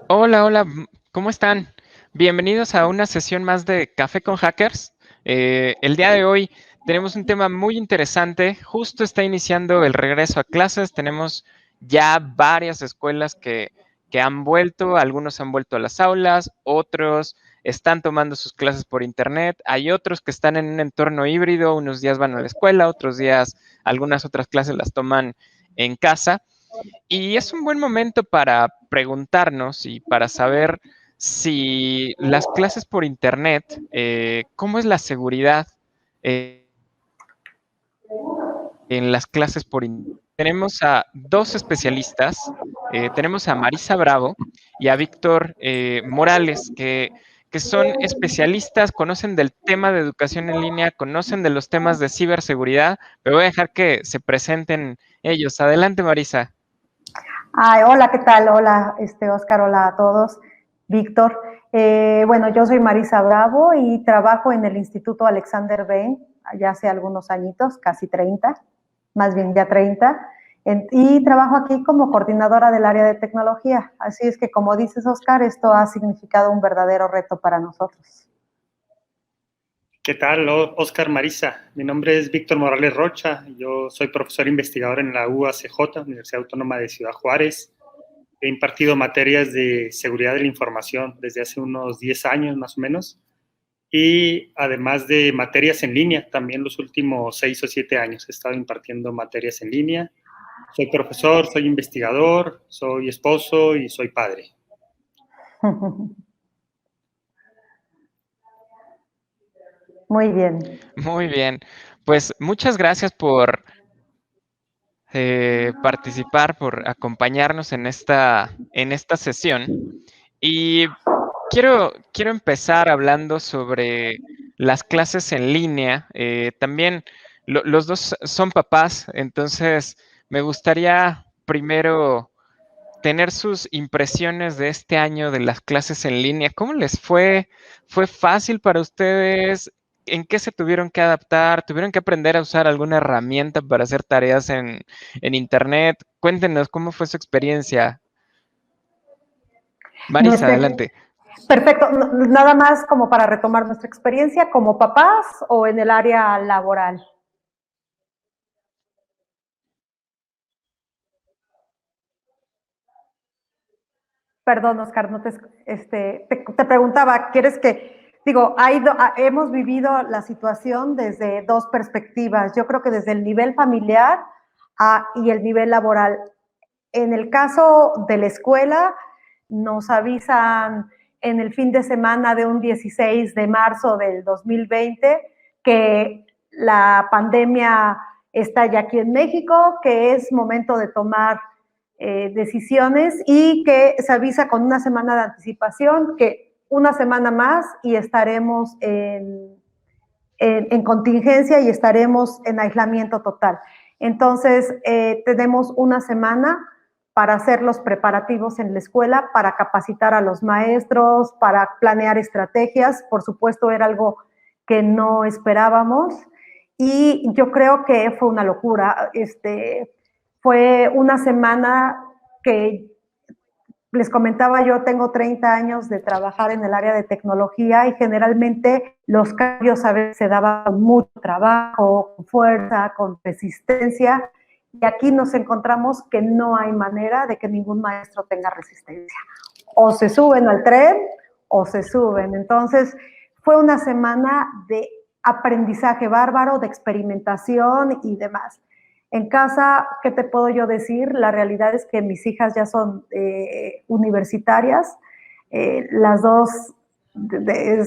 Hola, hola, ¿cómo están? Bienvenidos a una sesión más de Café con Hackers. El día de hoy tenemos un tema muy interesante. Justo está iniciando el regreso a clases. Tenemos ya varias escuelas que han vuelto. Algunos han vuelto a las aulas, otros están tomando sus clases por internet. Hay otros que están en un entorno híbrido. Unos días van a la escuela, otros días algunas otras clases las toman en casa. Y es un buen momento para preguntarnos y para saber si las clases por internet, ¿cómo es la seguridad en las clases por internet? Tenemos a dos especialistas, tenemos a Marisa Bravo y a Víctor Morales, que son especialistas, conocen del tema de educación en línea, conocen de los temas de ciberseguridad, pero voy a dejar que se presenten ellos. Adelante, Marisa. Ay, hola, ¿qué tal? Hola, Oscar, hola a todos. Víctor. Bueno, yo soy Marisa Bravo y trabajo en el Instituto Alexander Bain ya hace algunos añitos, casi 30, más bien ya 30, y trabajo aquí como coordinadora del área de tecnología. Así es que, como dices, Oscar, esto ha significado un verdadero reto para nosotros. ¿Qué tal, Oscar, Marisa? Mi nombre es Víctor Morales Rocha. Yo soy profesor investigador en la UACJ, Universidad Autónoma de Ciudad Juárez. He impartido materias de seguridad de la información desde hace unos 10 años más o menos. Y además de materias en línea, también los últimos 6 o 7 años he estado impartiendo materias en línea. Soy profesor, soy investigador, soy esposo y soy padre. Muy bien. Muy bien. Pues muchas gracias por participar, por acompañarnos en esta sesión. Y quiero empezar hablando sobre las clases en línea. También los dos son papás, entonces me gustaría primero tener sus impresiones de este año de las clases en línea. ¿Cómo les fue? ¿Fue fácil para ustedes? ¿En qué se tuvieron que adaptar? ¿Tuvieron que aprender a usar alguna herramienta para hacer tareas en Internet? Cuéntenos cómo fue su experiencia. Marisa, Nuestra, adelante. Perfecto. Nada más como para retomar nuestra experiencia como papás o en el área laboral. Perdón, Oscar, no te preguntaba, ¿quieres que, digo, hemos vivido la situación desde dos perspectivas, yo creo que desde el nivel familiar y el nivel laboral. En el caso de la escuela, nos avisan en el fin de semana de un 16 de marzo del 2020 que la pandemia está ya aquí en México, que es momento de tomar decisiones y que se avisa con una semana de anticipación que una semana más y estaremos en contingencia y estaremos en aislamiento total. Entonces, tenemos una semana para hacer los preparativos en la escuela, para capacitar a los maestros, para planear estrategias. Por supuesto, era algo que no esperábamos y yo creo que fue una locura. Fue una semana que les comentaba, yo tengo 30 años de trabajar en el área de tecnología y generalmente los cambios a veces se daban con mucho trabajo, con fuerza, con resistencia. Y aquí nos encontramos que no hay manera de que ningún maestro tenga resistencia. O se suben al tren o se suben. Entonces, fue una semana de aprendizaje bárbaro, de experimentación y demás. En casa, ¿qué te puedo yo decir? La realidad es que mis hijas ya son universitarias. Las dos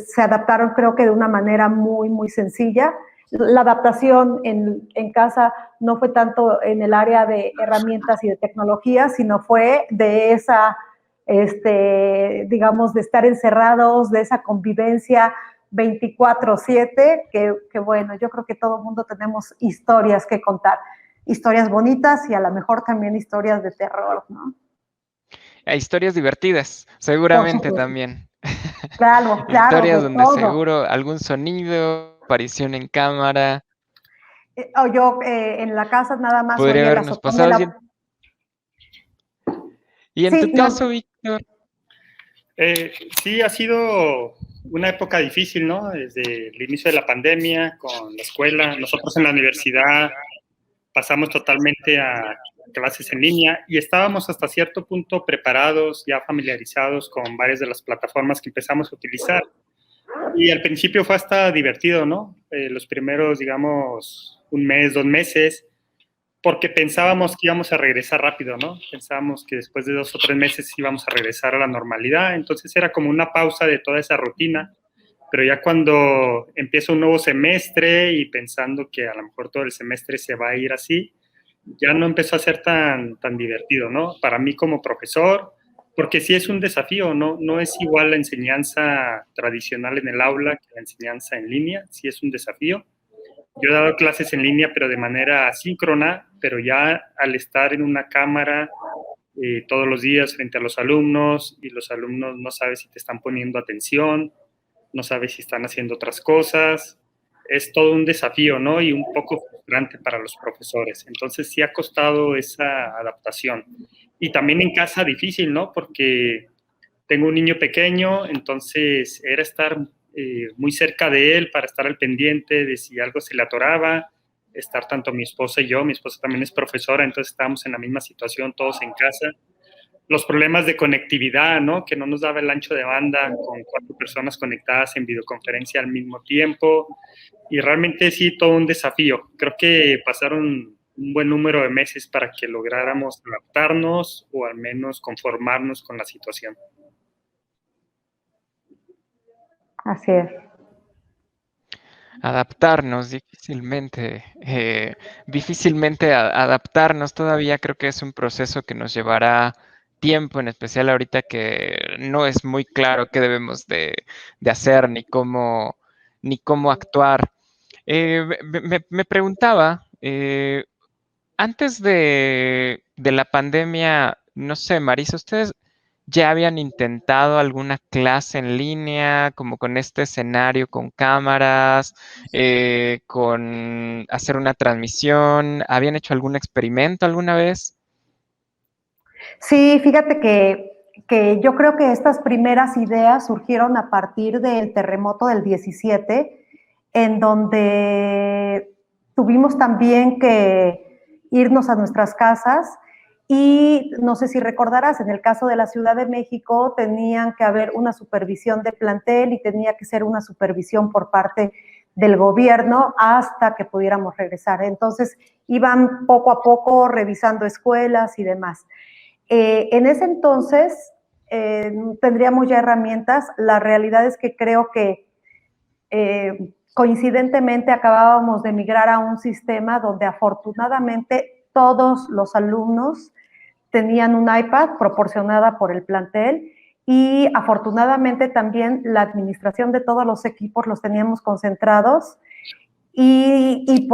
se adaptaron, creo que de una manera muy, muy sencilla. La adaptación en casa no fue tanto en el área de herramientas y de tecnología, sino fue de esa, digamos, de estar encerrados, de esa convivencia 24/7, que bueno, yo creo que todo el mundo tenemos historias que contar. Historias bonitas y a lo mejor también historias de terror, ¿no? Historias divertidas, Por seguramente supuesto. también. Claro, claro, Historias de donde todo. seguro algún sonido, aparición en cámara, O yo en la casa nada más podría oía el habernos azotón de pasado. la... Y en tu Sí, caso, no, Víctor, Sí, ha sido una época difícil, ¿no? Desde el inicio de la pandemia, con la escuela. Nosotros en la universidad pasamos totalmente a clases en línea y estábamos hasta cierto punto preparados, ya familiarizados con varias de las plataformas que empezamos a utilizar. Y al principio fue hasta divertido, ¿no? Los primeros, digamos, un mes, 2 meses, porque pensábamos que íbamos a regresar rápido, ¿no? Pensábamos que después de 2 o 3 meses íbamos a regresar a la normalidad, entonces era como una pausa de toda esa rutina, pero ya cuando empieza un nuevo semestre y pensando que a lo mejor todo el semestre se va a ir así, ya no empezó a ser tan divertido, ¿no? Para mí como profesor, porque sí es un desafío, ¿no? No es igual la enseñanza tradicional en el aula que la enseñanza en línea, sí es un desafío. Yo he dado clases en línea, pero de manera asíncrona, pero ya al estar en una cámara todos los días frente a los alumnos y los alumnos no sabes si te están poniendo atención, no sabes si están haciendo otras cosas, es todo un desafío, ¿no? Y un poco frustrante para los profesores. Entonces sí ha costado esa adaptación. Y también en casa difícil, ¿no? Porque tengo un niño pequeño, entonces era estar muy cerca de él para estar al pendiente de si algo se le atoraba, estar tanto mi esposa y yo, mi esposa también es profesora, entonces estábamos en la misma situación, todos en casa. Los problemas de conectividad, ¿no? Que no nos daba el ancho de banda con 4 personas conectadas en videoconferencia al mismo tiempo. Y realmente sí, todo un desafío. Creo que pasaron un buen número de meses para que lográramos adaptarnos o al menos conformarnos con la situación. Así es. Adaptarnos difícilmente, difícilmente adaptarnos todavía creo que es un proceso que nos llevará tiempo, en especial ahorita que no es muy claro qué debemos de hacer ni cómo actuar. Me preguntaba, antes de la pandemia, no sé, Marisa, ¿ustedes ya habían intentado alguna clase en línea, como con este escenario, con cámaras, con hacer una transmisión? ¿Habían hecho algún experimento alguna vez? Sí, fíjate que yo creo que estas primeras ideas surgieron a partir del terremoto del 17, en donde tuvimos también que irnos a nuestras casas y no sé si recordarás, en el caso de la Ciudad de México tenían que haber una supervisión de plantel y tenía que ser una supervisión por parte del gobierno hasta que pudiéramos regresar. Entonces iban poco a poco revisando escuelas y demás. En ese entonces tendríamos ya herramientas. La realidad es que creo que coincidentemente acabábamos de migrar a un sistema donde afortunadamente todos los alumnos tenían un iPad proporcionada por el plantel y afortunadamente también la administración de todos los equipos los teníamos concentrados y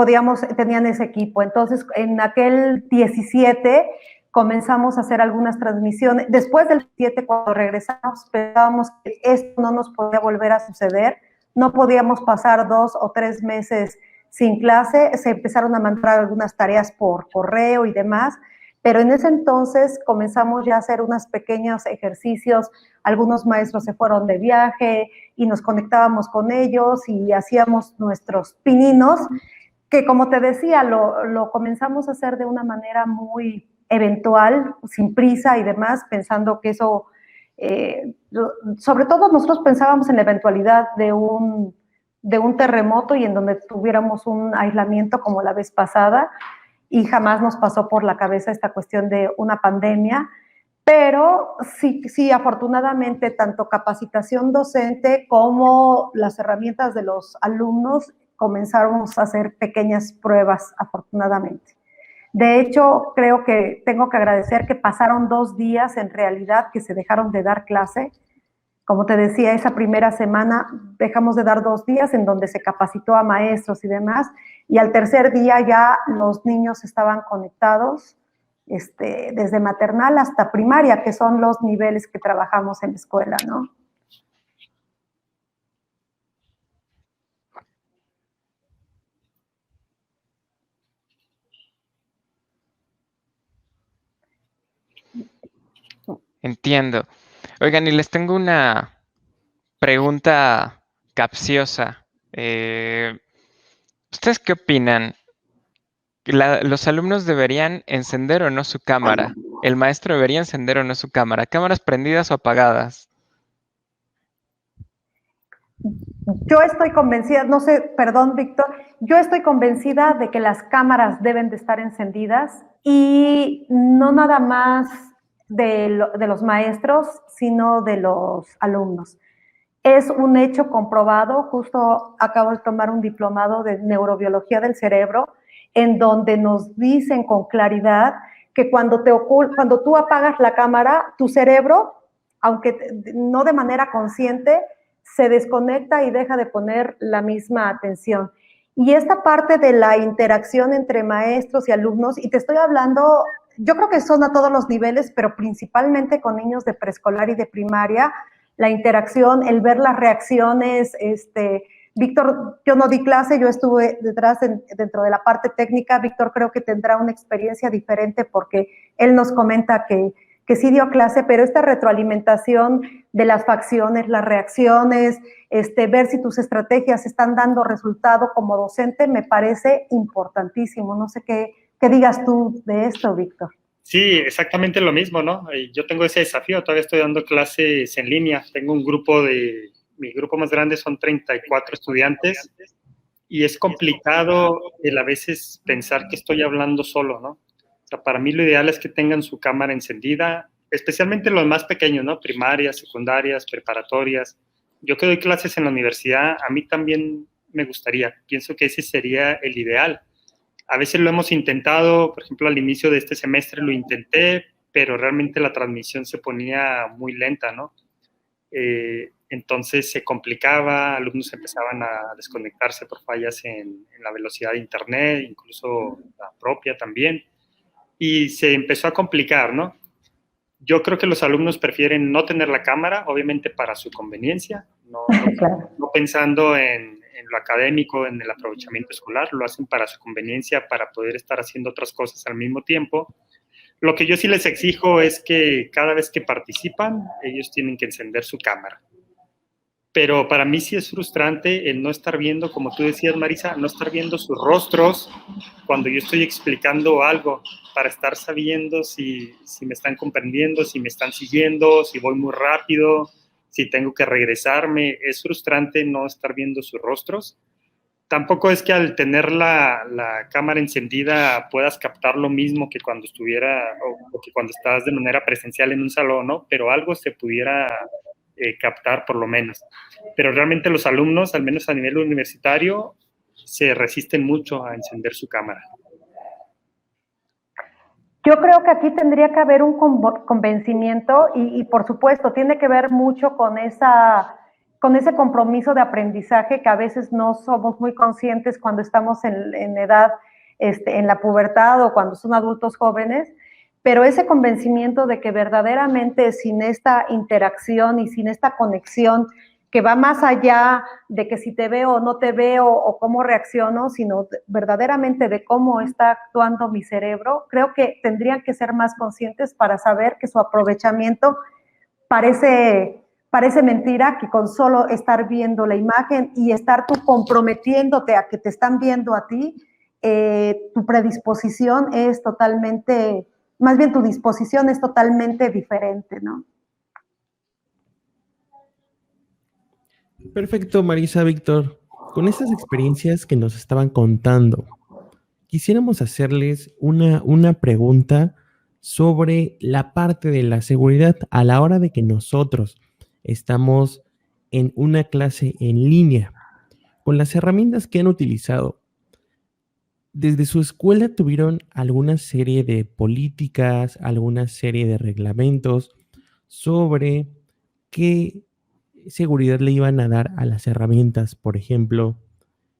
tenían ese equipo. Entonces, en aquel 17 comenzamos a hacer algunas transmisiones. Después del 17, cuando regresamos, pensábamos que esto no nos podía volver a suceder. No podíamos pasar 2 o 3 meses sin clase. Se empezaron a mandar algunas tareas por correo y demás. Pero en ese entonces comenzamos ya a hacer unos pequeños ejercicios. Algunos maestros se fueron de viaje y nos conectábamos con ellos y hacíamos nuestros pininos, que como te decía, lo comenzamos a hacer de una manera muy eventual, sin prisa y demás, pensando que eso, sobre todo nosotros pensábamos en la eventualidad de un terremoto y en donde tuviéramos un aislamiento como la vez pasada, y jamás nos pasó por la cabeza esta cuestión de una pandemia, pero sí, sí, afortunadamente, tanto capacitación docente como las herramientas de los alumnos comenzaron a hacer pequeñas pruebas, afortunadamente. De hecho, creo que tengo que agradecer que pasaron 2 días en realidad que se dejaron de dar clase. Como te decía, esa primera semana dejamos de dar 2 días en donde se capacitó a maestros y demás, y al tercer día ya los niños estaban conectados desde maternal hasta primaria, que son los niveles que trabajamos en la escuela, ¿no? Entiendo. Oigan, y les tengo una pregunta capciosa. ¿Ustedes qué opinan? ¿Los alumnos deberían encender o no su cámara? ¿El maestro debería encender o no su cámara? ¿Cámaras prendidas o apagadas? Yo estoy convencida, no sé, perdón, Víctor, yo estoy convencida de que las cámaras deben de estar encendidas y no nada más de los maestros, sino de los alumnos. Es un hecho comprobado, justo acabo de tomar un diplomado de neurobiología del cerebro, en donde nos dicen con claridad que cuando tú apagas la cámara, tu cerebro, aunque no de manera consciente, se desconecta y deja de poner la misma atención. Y esta parte de la interacción entre maestros y alumnos, y te estoy hablando, yo creo que son a todos los niveles, pero principalmente con niños de preescolar y de primaria, la interacción, el ver las reacciones, Víctor, yo no di clase, yo estuve detrás dentro de la parte técnica. Víctor creo que tendrá una experiencia diferente porque él nos comenta que sí dio clase, pero esta retroalimentación de las facciones, las reacciones, ver si tus estrategias están dando resultado como docente, me parece importantísimo. No sé qué digas tú de esto, Víctor. Sí, exactamente lo mismo, ¿no? Yo tengo ese desafío, todavía estoy dando clases en línea, tengo un grupo mi grupo más grande son 34 estudiantes y es complicado a veces pensar que estoy hablando solo, ¿no? O sea, para mí lo ideal es que tengan su cámara encendida, especialmente los más pequeños, ¿no? Primarias, secundarias, preparatorias. Yo que doy clases en la universidad, a mí también me gustaría, pienso que ese sería el ideal. A veces lo hemos intentado, por ejemplo, al inicio de este semestre lo intenté, pero realmente la transmisión se ponía muy lenta, ¿no? Entonces se complicaba, alumnos empezaban a desconectarse por fallas en la velocidad de internet, incluso la propia también, y se empezó a complicar, ¿no? Yo creo que los alumnos prefieren no tener la cámara, obviamente para su conveniencia, Claro. no pensando en lo académico, en el aprovechamiento escolar, lo hacen para su conveniencia, para poder estar haciendo otras cosas al mismo tiempo. Lo que yo sí les exijo es que cada vez que participan, ellos tienen que encender su cámara. Pero para mí sí es frustrante el no estar viendo, como tú decías, Marisa, no estar viendo sus rostros cuando yo estoy explicando algo, para estar sabiendo si me están comprendiendo, si me están siguiendo, si voy muy rápido, si tengo que regresarme. Es frustrante no estar viendo sus rostros. Tampoco es que al tener la cámara encendida puedas captar lo mismo que cuando estuviera o que cuando estás de manera presencial en un salón, ¿no? Pero algo se pudiera captar por lo menos. Pero realmente los alumnos, al menos a nivel universitario, se resisten mucho a encender su cámara. Yo creo que aquí tendría que haber un convencimiento y por supuesto tiene que ver mucho con ese compromiso de aprendizaje que a veces no somos muy conscientes cuando estamos en edad, en la pubertad o cuando son adultos jóvenes, pero ese convencimiento de que verdaderamente sin esta interacción y sin esta conexión que va más allá de que si te veo o no te veo o cómo reacciono, sino verdaderamente de cómo está actuando mi cerebro, creo que tendrían que ser más conscientes para saber que su aprovechamiento parece mentira, que con solo estar viendo la imagen y estar tú comprometiéndote a que te están viendo a ti, tu predisposición es totalmente, más bien tu disposición es totalmente diferente, ¿no? Perfecto, Marisa, Víctor. Con estas experiencias que nos estaban contando, quisiéramos hacerles una pregunta sobre la parte de la seguridad a la hora de que nosotros estamos en una clase en línea. Con las herramientas que han utilizado, desde su escuela tuvieron alguna serie de políticas, alguna serie de reglamentos sobre qué seguridad le iban a dar a las herramientas, por ejemplo,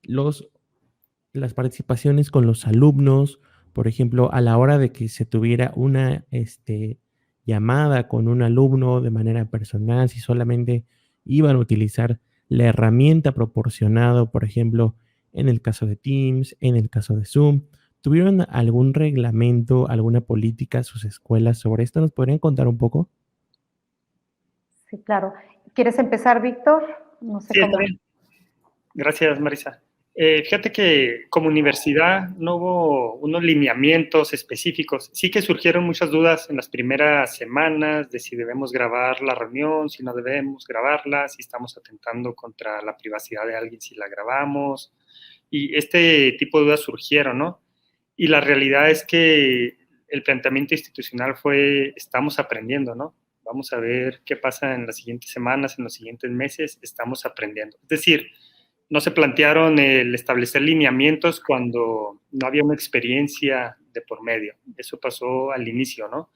las participaciones con los alumnos, por ejemplo, a la hora de que se tuviera una llamada con un alumno de manera personal, si solamente iban a utilizar la herramienta proporcionada, por ejemplo, en el caso de Teams, en el caso de Zoom. ¿Tuvieron algún reglamento, alguna política sus escuelas sobre esto? ¿Nos podrían contar un poco? Sí, claro. ¿Quieres empezar, Víctor? No sé Sí, cómo. está bien. Gracias, Marisa. Fíjate que como universidad no hubo unos lineamientos específicos. Sí que surgieron muchas dudas en las primeras semanas de si debemos grabar la reunión, si no debemos grabarla, si estamos atentando contra la privacidad de alguien si la grabamos. Y este tipo de dudas surgieron, ¿no? Y la realidad es que el planteamiento institucional fue, estamos aprendiendo, ¿no? Vamos a ver qué pasa en las siguientes semanas, en los siguientes meses, estamos aprendiendo. Es decir, no se plantearon el establecer lineamientos cuando no había una experiencia de por medio. Eso pasó al inicio, ¿no?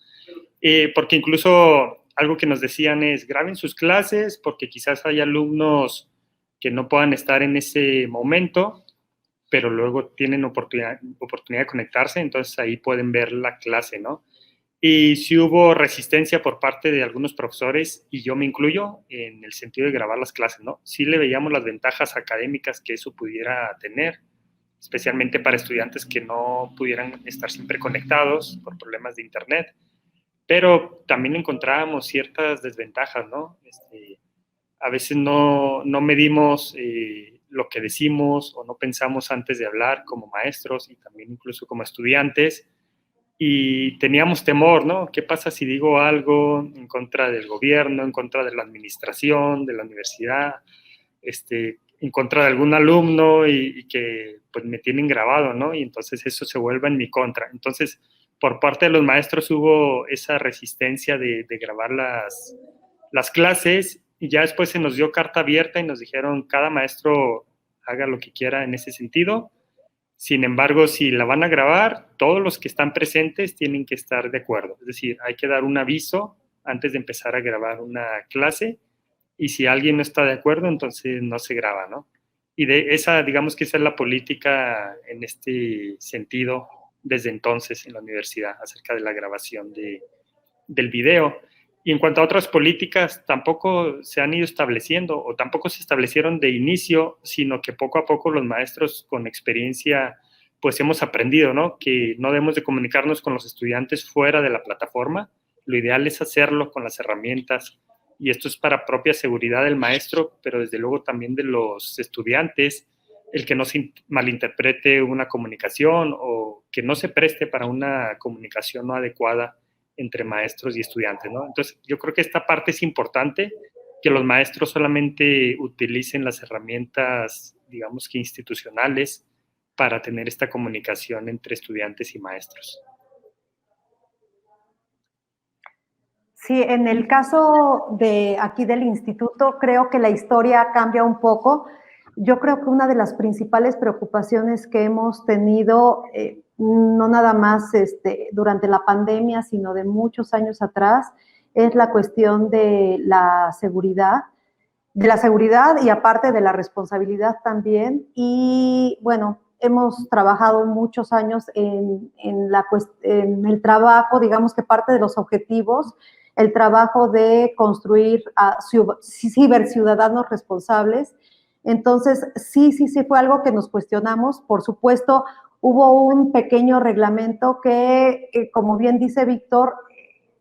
Porque incluso algo que nos decían es, graben sus clases porque quizás hay alumnos que no puedan estar en ese momento, pero luego tienen oportunidad de conectarse, entonces ahí pueden ver la clase, ¿no? Y sí hubo resistencia por parte de algunos profesores, y yo me incluyo, en el sentido de grabar las clases, ¿no? Sí le veíamos las ventajas académicas que eso pudiera tener, especialmente para estudiantes que no pudieran estar siempre conectados por problemas de internet, pero también encontrábamos ciertas desventajas, ¿no? A veces no medimos lo que decimos o no pensamos antes de hablar como maestros y también incluso como estudiantes, y teníamos temor, ¿no? ¿Qué pasa si digo algo en contra del gobierno, en contra de la administración, de la universidad, en contra de algún alumno y que pues me tienen grabado, ¿no? Y entonces eso se vuelve en mi contra. Entonces, por parte de los maestros hubo esa resistencia de grabar las clases, y ya después se nos dio carta abierta y nos dijeron cada maestro haga lo que quiera en ese sentido. Sin embargo, si la van a grabar, todos los que están presentes tienen que estar de acuerdo. Es decir, hay que dar un aviso antes de empezar a grabar una clase, y si alguien no está de acuerdo, entonces no se graba, ¿no? Y digamos que esa es la política en este sentido desde entonces en la universidad acerca de la grabación del video. Y en cuanto a otras políticas, tampoco se han ido estableciendo o tampoco se establecieron de inicio, sino que poco a poco los maestros con experiencia pues hemos aprendido, ¿no? Que no debemos de comunicarnos con los estudiantes fuera de la plataforma. Lo ideal es hacerlo con las herramientas, y esto es para propia seguridad del maestro, pero desde luego también de los estudiantes, el que no se malinterprete una comunicación o que no se preste para una comunicación no adecuada entre maestros y estudiantes, ¿no? Entonces, yo creo que esta parte es importante, que los maestros solamente utilicen las herramientas, digamos que institucionales, para tener esta comunicación entre estudiantes y maestros. Sí, en el caso de aquí del instituto, creo que la historia cambia un poco. Yo creo que una de las principales preocupaciones que hemos tenido, no nada más durante la pandemia, sino de muchos años atrás, es la cuestión de la seguridad y aparte de la responsabilidad también. Y bueno, hemos trabajado muchos años en el trabajo, digamos que parte de los objetivos, el trabajo de construir ciberciudadanos responsables. Entonces, sí fue algo que nos cuestionamos. Por supuesto, hubo un pequeño reglamento que, como bien dice Víctor,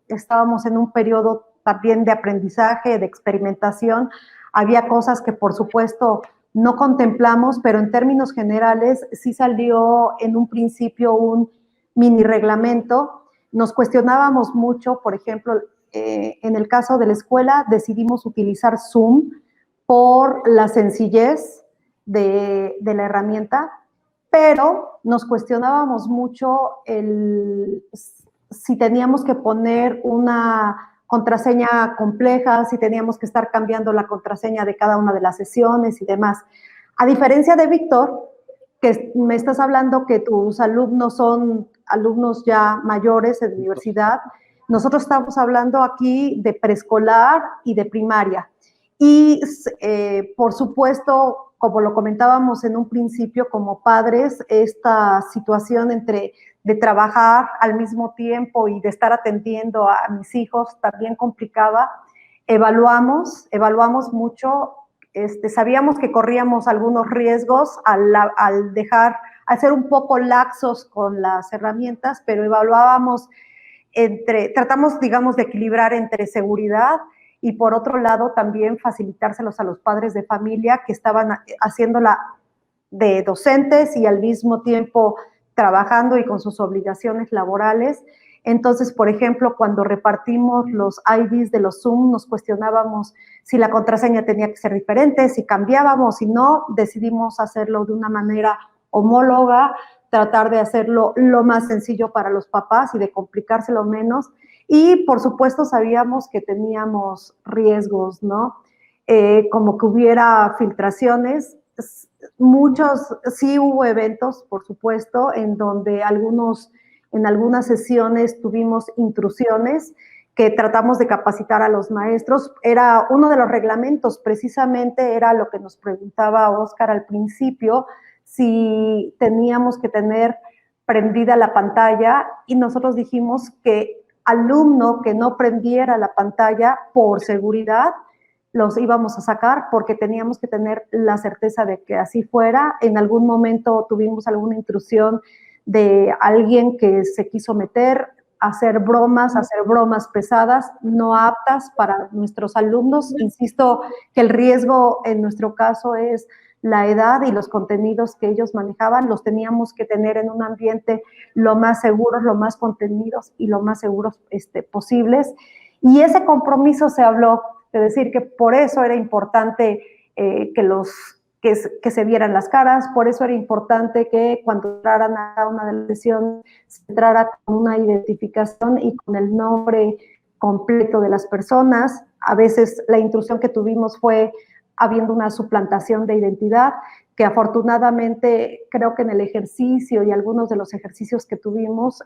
estábamos en un periodo también de aprendizaje, de experimentación. Había cosas que, por supuesto, no contemplamos, pero en términos generales sí salió en un principio un mini reglamento. Nos cuestionábamos mucho, por ejemplo, en el caso de la escuela decidimos utilizar Zoom por la sencillez de la herramienta, pero nos cuestionábamos mucho si teníamos que poner una contraseña compleja, si teníamos que estar cambiando la contraseña de cada una de las sesiones y demás. A diferencia de Víctor, que me estás hablando que tus alumnos son alumnos ya mayores en universidad, nosotros estamos hablando aquí de preescolar y de primaria. Y, por supuesto, como lo comentábamos en un principio, como padres, esta situación de trabajar al mismo tiempo y de estar atendiendo a mis hijos también complicaba. Evaluamos mucho, sabíamos que corríamos algunos riesgos al ser un poco laxos con las herramientas, pero evaluábamos tratamos, digamos, de equilibrar entre seguridad y por otro lado también facilitárselos a los padres de familia que estaban haciéndola de docentes y al mismo tiempo trabajando y con sus obligaciones laborales. Entonces, por ejemplo, cuando repartimos los IDs de los Zoom, nos cuestionábamos si la contraseña tenía que ser diferente, si cambiábamos, si no, decidimos hacerlo de una manera homóloga, tratar de hacerlo lo más sencillo para los papás y de complicárselo menos. Y, por supuesto, sabíamos que teníamos riesgos, ¿no? Como que hubiera filtraciones. Muchos, sí hubo eventos, por supuesto, en donde en algunas sesiones tuvimos intrusiones que tratamos de capacitar a los maestros. Era uno de los reglamentos, precisamente era lo que nos preguntaba Oscar al principio, si teníamos que tener prendida la pantalla y nosotros dijimos que alumno que no prendiera la pantalla por seguridad los íbamos a sacar porque teníamos que tener la certeza de que así fuera. En algún momento tuvimos alguna intrusión de alguien que se quiso meter, hacer bromas pesadas, no aptas para nuestros alumnos. Insisto que el riesgo en nuestro caso es la edad y los contenidos que ellos manejaban, los teníamos que tener en un ambiente lo más seguros, lo más contenidos y lo más seguros posibles. Y ese compromiso se habló, de decir que por eso era importante que se vieran las caras, por eso era importante que cuando entraran a una sesión se entrara con una identificación y con el nombre completo de las personas. A veces la intrusión que tuvimos fue habiendo una suplantación de identidad, que afortunadamente creo que en el ejercicio y algunos de los ejercicios que tuvimos,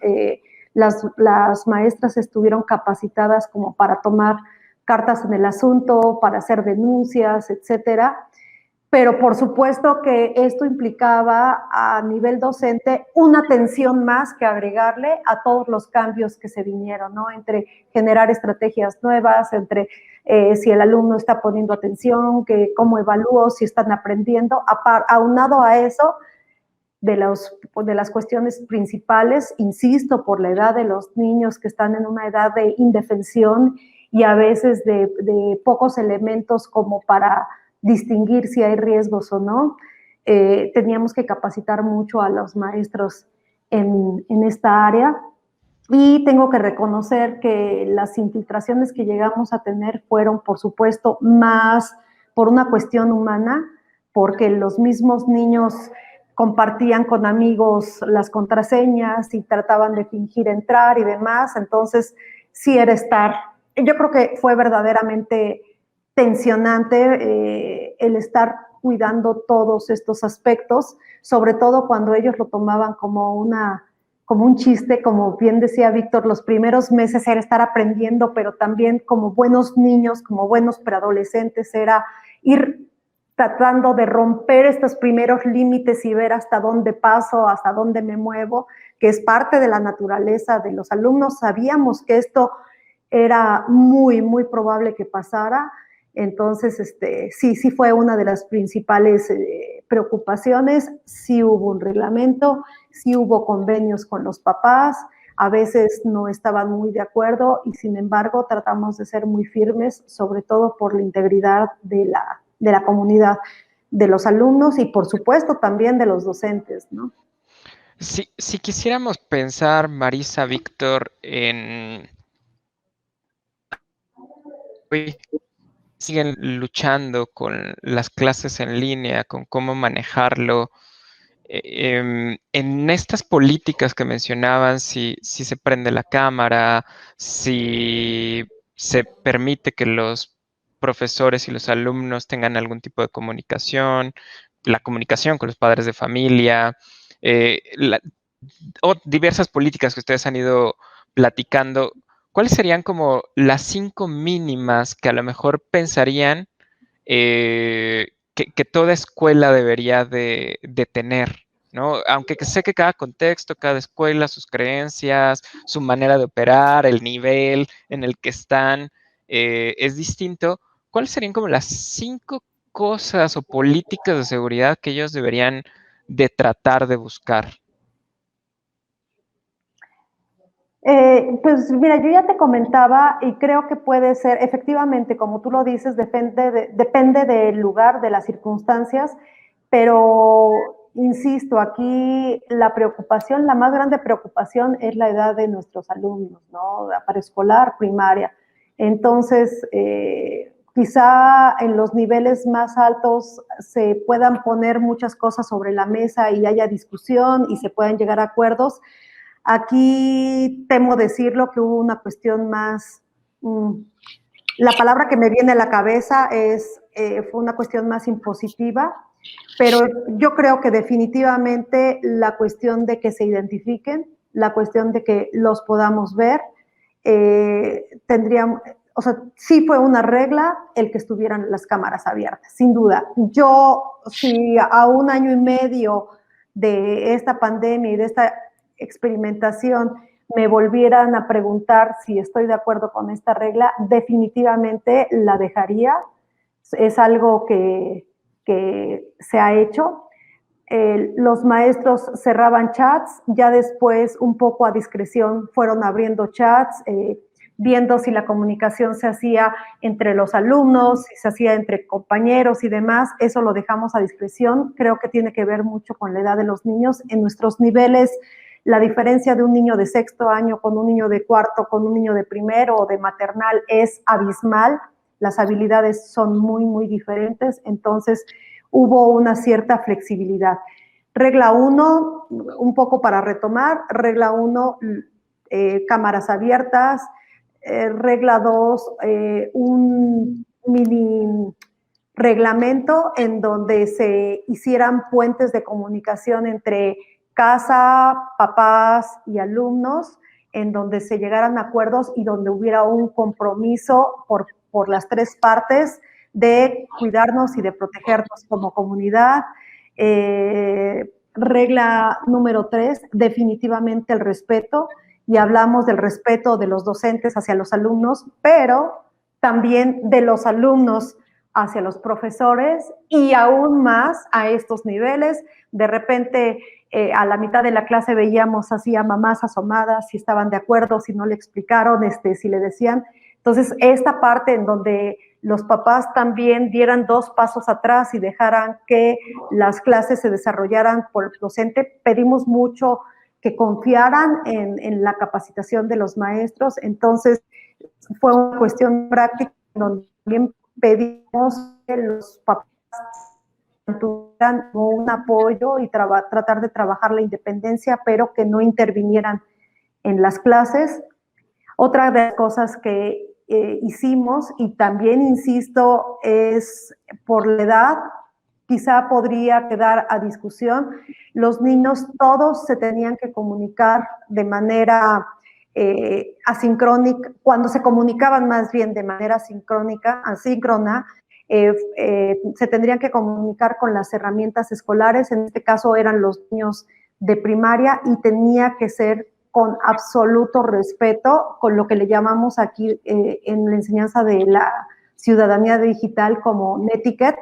las maestras estuvieron capacitadas como para tomar cartas en el asunto, para hacer denuncias, etcétera. Pero por supuesto que esto implicaba a nivel docente una atención más que agregarle a todos los cambios que se vinieron, ¿no? Entre generar estrategias nuevas, entre si el alumno está poniendo atención, que cómo evalúo, si están aprendiendo. Aunado a eso, de las cuestiones principales, insisto, por la edad de los niños que están en una edad de indefensión y a veces de pocos elementos como para distinguir si hay riesgos o no, teníamos que capacitar mucho a los maestros en esta área. Y tengo que reconocer que las infiltraciones que llegamos a tener fueron, por supuesto, más por una cuestión humana, porque los mismos niños compartían con amigos las contraseñas y trataban de fingir entrar y demás. Entonces, sí era yo creo que fue verdaderamente tensionante el estar cuidando todos estos aspectos, sobre todo cuando ellos lo tomaban como un chiste, como bien decía Víctor, los primeros meses era estar aprendiendo, pero también como buenos niños, como buenos preadolescentes, era ir tratando de romper estos primeros límites y ver hasta dónde paso, hasta dónde me muevo, que es parte de la naturaleza de los alumnos. Sabíamos que esto era muy, muy probable que pasara. Entonces, sí fue una de las principales preocupaciones. Sí hubo un reglamento, sí hubo convenios con los papás, a veces no estaban muy de acuerdo y sin embargo tratamos de ser muy firmes, sobre todo por la integridad de la comunidad, de los alumnos y por supuesto también de los docentes, ¿no? Si quisiéramos pensar, Marisa, Víctor, en hoy siguen luchando con las clases en línea, con cómo manejarlo. En estas políticas que mencionaban, si se prende la cámara, si se permite que los profesores y los alumnos tengan algún tipo de comunicación, la comunicación con los padres de familia, o diversas políticas que ustedes han ido platicando, ¿cuáles serían como las 5 mínimas que a lo mejor pensarían que toda escuela debería de tener, ¿no? Aunque sé que cada contexto, cada escuela, sus creencias, su manera de operar, el nivel en el que están, es distinto. ¿Cuáles serían como las 5 cosas o políticas de seguridad que ellos deberían de tratar de buscar? Pues mira, yo ya te comentaba y creo que puede ser, efectivamente, como tú lo dices, depende del lugar, de las circunstancias, pero insisto, aquí la preocupación, la más grande preocupación es la edad de nuestros alumnos, ¿no? Preescolar, primaria. Entonces, quizá en los niveles más altos se puedan poner muchas cosas sobre la mesa y haya discusión y se puedan llegar a acuerdos. Aquí temo decirlo que hubo una cuestión más, la palabra que me viene a la cabeza fue una cuestión más impositiva, pero yo creo que definitivamente la cuestión de que se identifiquen, la cuestión de que los podamos ver, tendríamos, o sea, sí fue una regla el que estuvieran las cámaras abiertas, sin duda. Yo, si a 1 año y medio de esta pandemia y de esta experimentación me volvieran a preguntar si estoy de acuerdo con esta regla, definitivamente la dejaría. Es algo que se ha hecho. Los maestros cerraban chats, ya después un poco a discreción fueron abriendo chats, viendo si la comunicación se hacía entre los alumnos, si se hacía entre compañeros y demás, eso lo dejamos a discreción. Creo que tiene que ver mucho con la edad de los niños. En nuestros niveles, la diferencia de un niño de 6º año con un niño de 4º, con un niño de primero o de maternal es abismal. Las habilidades son muy, muy diferentes, entonces hubo una cierta flexibilidad. Regla 1, un poco para retomar, regla 1, cámaras abiertas, regla 2, un mini reglamento en donde se hicieran puentes de comunicación entre casa, papás y alumnos, en donde se llegaran a acuerdos y donde hubiera un compromiso por las 3 partes de cuidarnos y de protegernos como comunidad. Regla número 3, definitivamente el respeto, y hablamos del respeto de los docentes hacia los alumnos, pero también de los alumnos hacia los profesores y aún más a estos niveles. De repente, a la mitad de la clase veíamos así a mamás asomadas, si estaban de acuerdo, si no le explicaron, si le decían. Entonces, esta parte en donde los papás también dieran 2 pasos atrás y dejaran que las clases se desarrollaran por el docente, pedimos mucho que confiaran en la capacitación de los maestros. Entonces, fue una cuestión práctica donde también pedimos que los papás tuvieran un apoyo y tratar de trabajar la independencia, pero que no intervinieran en las clases. Otra de las cosas que hicimos, y también insisto, es por la edad, quizá podría quedar a discusión, los niños todos se tenían que comunicar de manera asincrónica, cuando se comunicaban más bien de manera asíncrona, se tendrían que comunicar con las herramientas escolares, en este caso eran los niños de primaria, y tenía que ser con absoluto respeto, con lo que le llamamos aquí en la enseñanza de la ciudadanía digital como netiquette,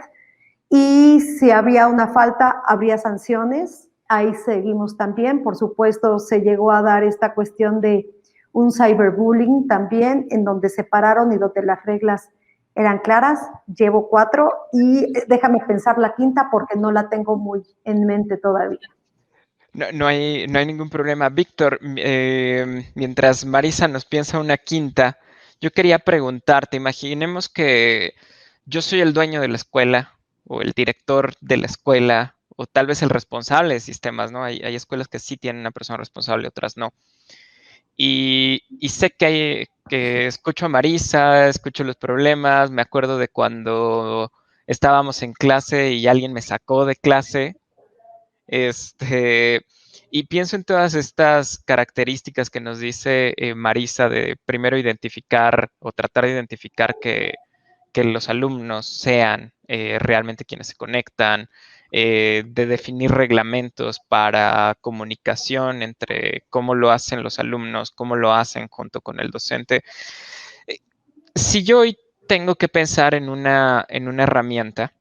y si había una falta, habría sanciones. Ahí seguimos también. Por supuesto, se llegó a dar esta cuestión de un cyberbullying también, en donde se pararon y donde las reglas eran claras. Llevo 4 y déjame pensar la quinta porque no la tengo muy en mente todavía. No hay ningún problema. Víctor, mientras Marisa nos piensa una quinta, yo quería preguntarte, imaginemos que yo soy el dueño de la escuela o el director de la escuela o tal vez el responsable de sistemas, ¿no? Hay escuelas que sí tienen una persona responsable, otras no. Y sé que escucho a Marisa, escucho los problemas, me acuerdo de cuando estábamos en clase y alguien me sacó de clase. Y pienso en todas estas características que nos dice Marisa de primero identificar o tratar de identificar que los alumnos sean realmente quienes se conectan, de definir reglamentos para comunicación entre cómo lo hacen los alumnos, cómo lo hacen junto con el docente. Si yo hoy tengo que pensar en una herramienta,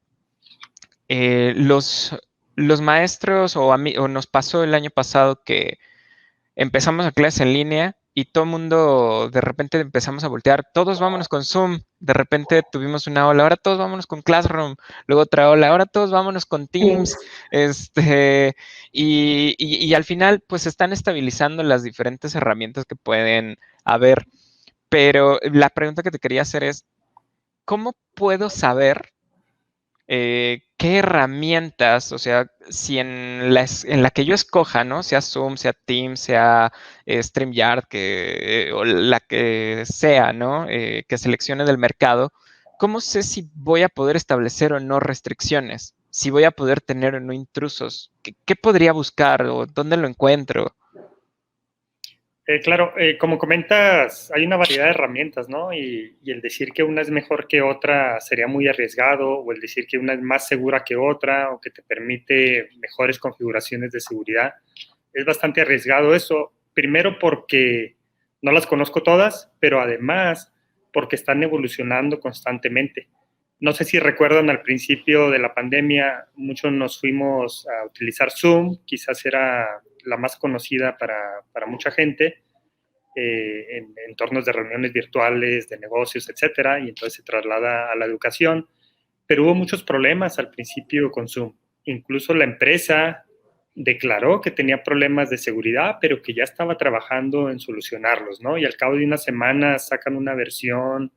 los maestros o nos pasó el año pasado que empezamos a clases en línea y todo el mundo de repente empezamos a voltear, todos vámonos con Zoom, de repente tuvimos una ola, ahora todos vámonos con Classroom, luego otra ola, ahora todos vámonos con Teams, y al final pues se están estabilizando las diferentes herramientas que pueden haber, pero la pregunta que te quería hacer es, ¿cómo puedo saber qué herramientas, o sea, si en la que yo escoja, ¿no? Sea Zoom, sea Teams, sea StreamYard, o la que sea, ¿no? Que seleccione del mercado, ¿cómo sé si voy a poder establecer o no restricciones? Si voy a poder tener o no intrusos. ¿Qué podría buscar o dónde lo encuentro? Claro, como comentas, hay una variedad de herramientas, ¿no? Y el decir que una es mejor que otra sería muy arriesgado, o el decir que una es más segura que otra, o que te permite mejores configuraciones de seguridad. Es bastante arriesgado eso, primero porque no las conozco todas, pero además porque están evolucionando constantemente. No sé si recuerdan al principio de la pandemia, muchos nos fuimos a utilizar Zoom, quizás era la más conocida para mucha gente, en entornos de reuniones virtuales, de negocios, etcétera, y entonces se traslada a la educación. Pero hubo muchos problemas al principio con Zoom. Incluso la empresa declaró que tenía problemas de seguridad, pero que ya estaba trabajando en solucionarlos, ¿no? Y al cabo de unas semanas sacan una versión,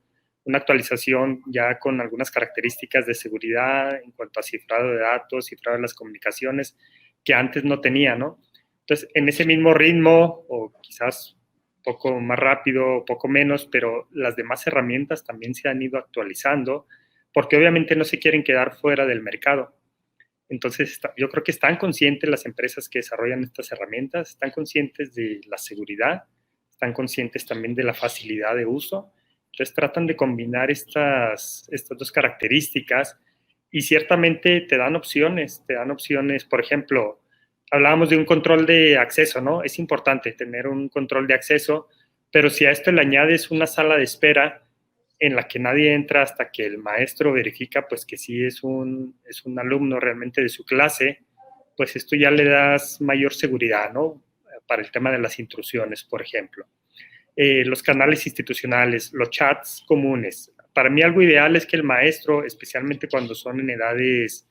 una actualización ya con algunas características de seguridad en cuanto a cifrado de datos, cifrado de las comunicaciones, que antes no tenía, ¿no? Entonces, en ese mismo ritmo, o quizás poco más rápido, poco menos, pero las demás herramientas también se han ido actualizando, porque obviamente no se quieren quedar fuera del mercado. Entonces, yo creo que están conscientes las empresas que desarrollan estas herramientas, están conscientes de la seguridad, están conscientes también de la facilidad de uso. Entonces, tratan de combinar estas dos características y ciertamente te dan opciones, por ejemplo, hablábamos de un control de acceso, ¿no? Es importante tener un control de acceso, pero si a esto le añades una sala de espera en la que nadie entra hasta que el maestro verifica pues que sí es un alumno realmente de su clase, pues esto ya le das mayor seguridad, ¿no? Para el tema de las intrusiones, por ejemplo. Los canales institucionales, los chats comunes. Para mí algo ideal es que el maestro, especialmente cuando son en edades,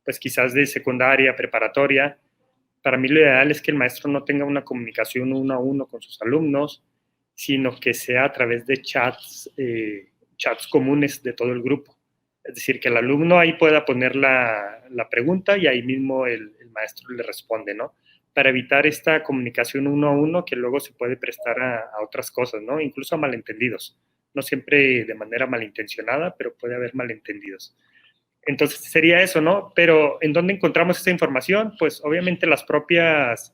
pues quizás de secundaria, preparatoria, para mí lo ideal es que el maestro no tenga una comunicación uno a uno con sus alumnos, sino que sea a través de chats comunes de todo el grupo. Es decir, que el alumno ahí pueda poner la pregunta y ahí mismo el maestro le responde, ¿no? Para evitar esta comunicación uno a uno que luego se puede prestar a otras cosas, ¿no? Incluso a malentendidos. No siempre de manera malintencionada, pero puede haber malentendidos. Entonces sería eso, ¿no? Pero ¿en dónde encontramos esa información? Pues obviamente las propias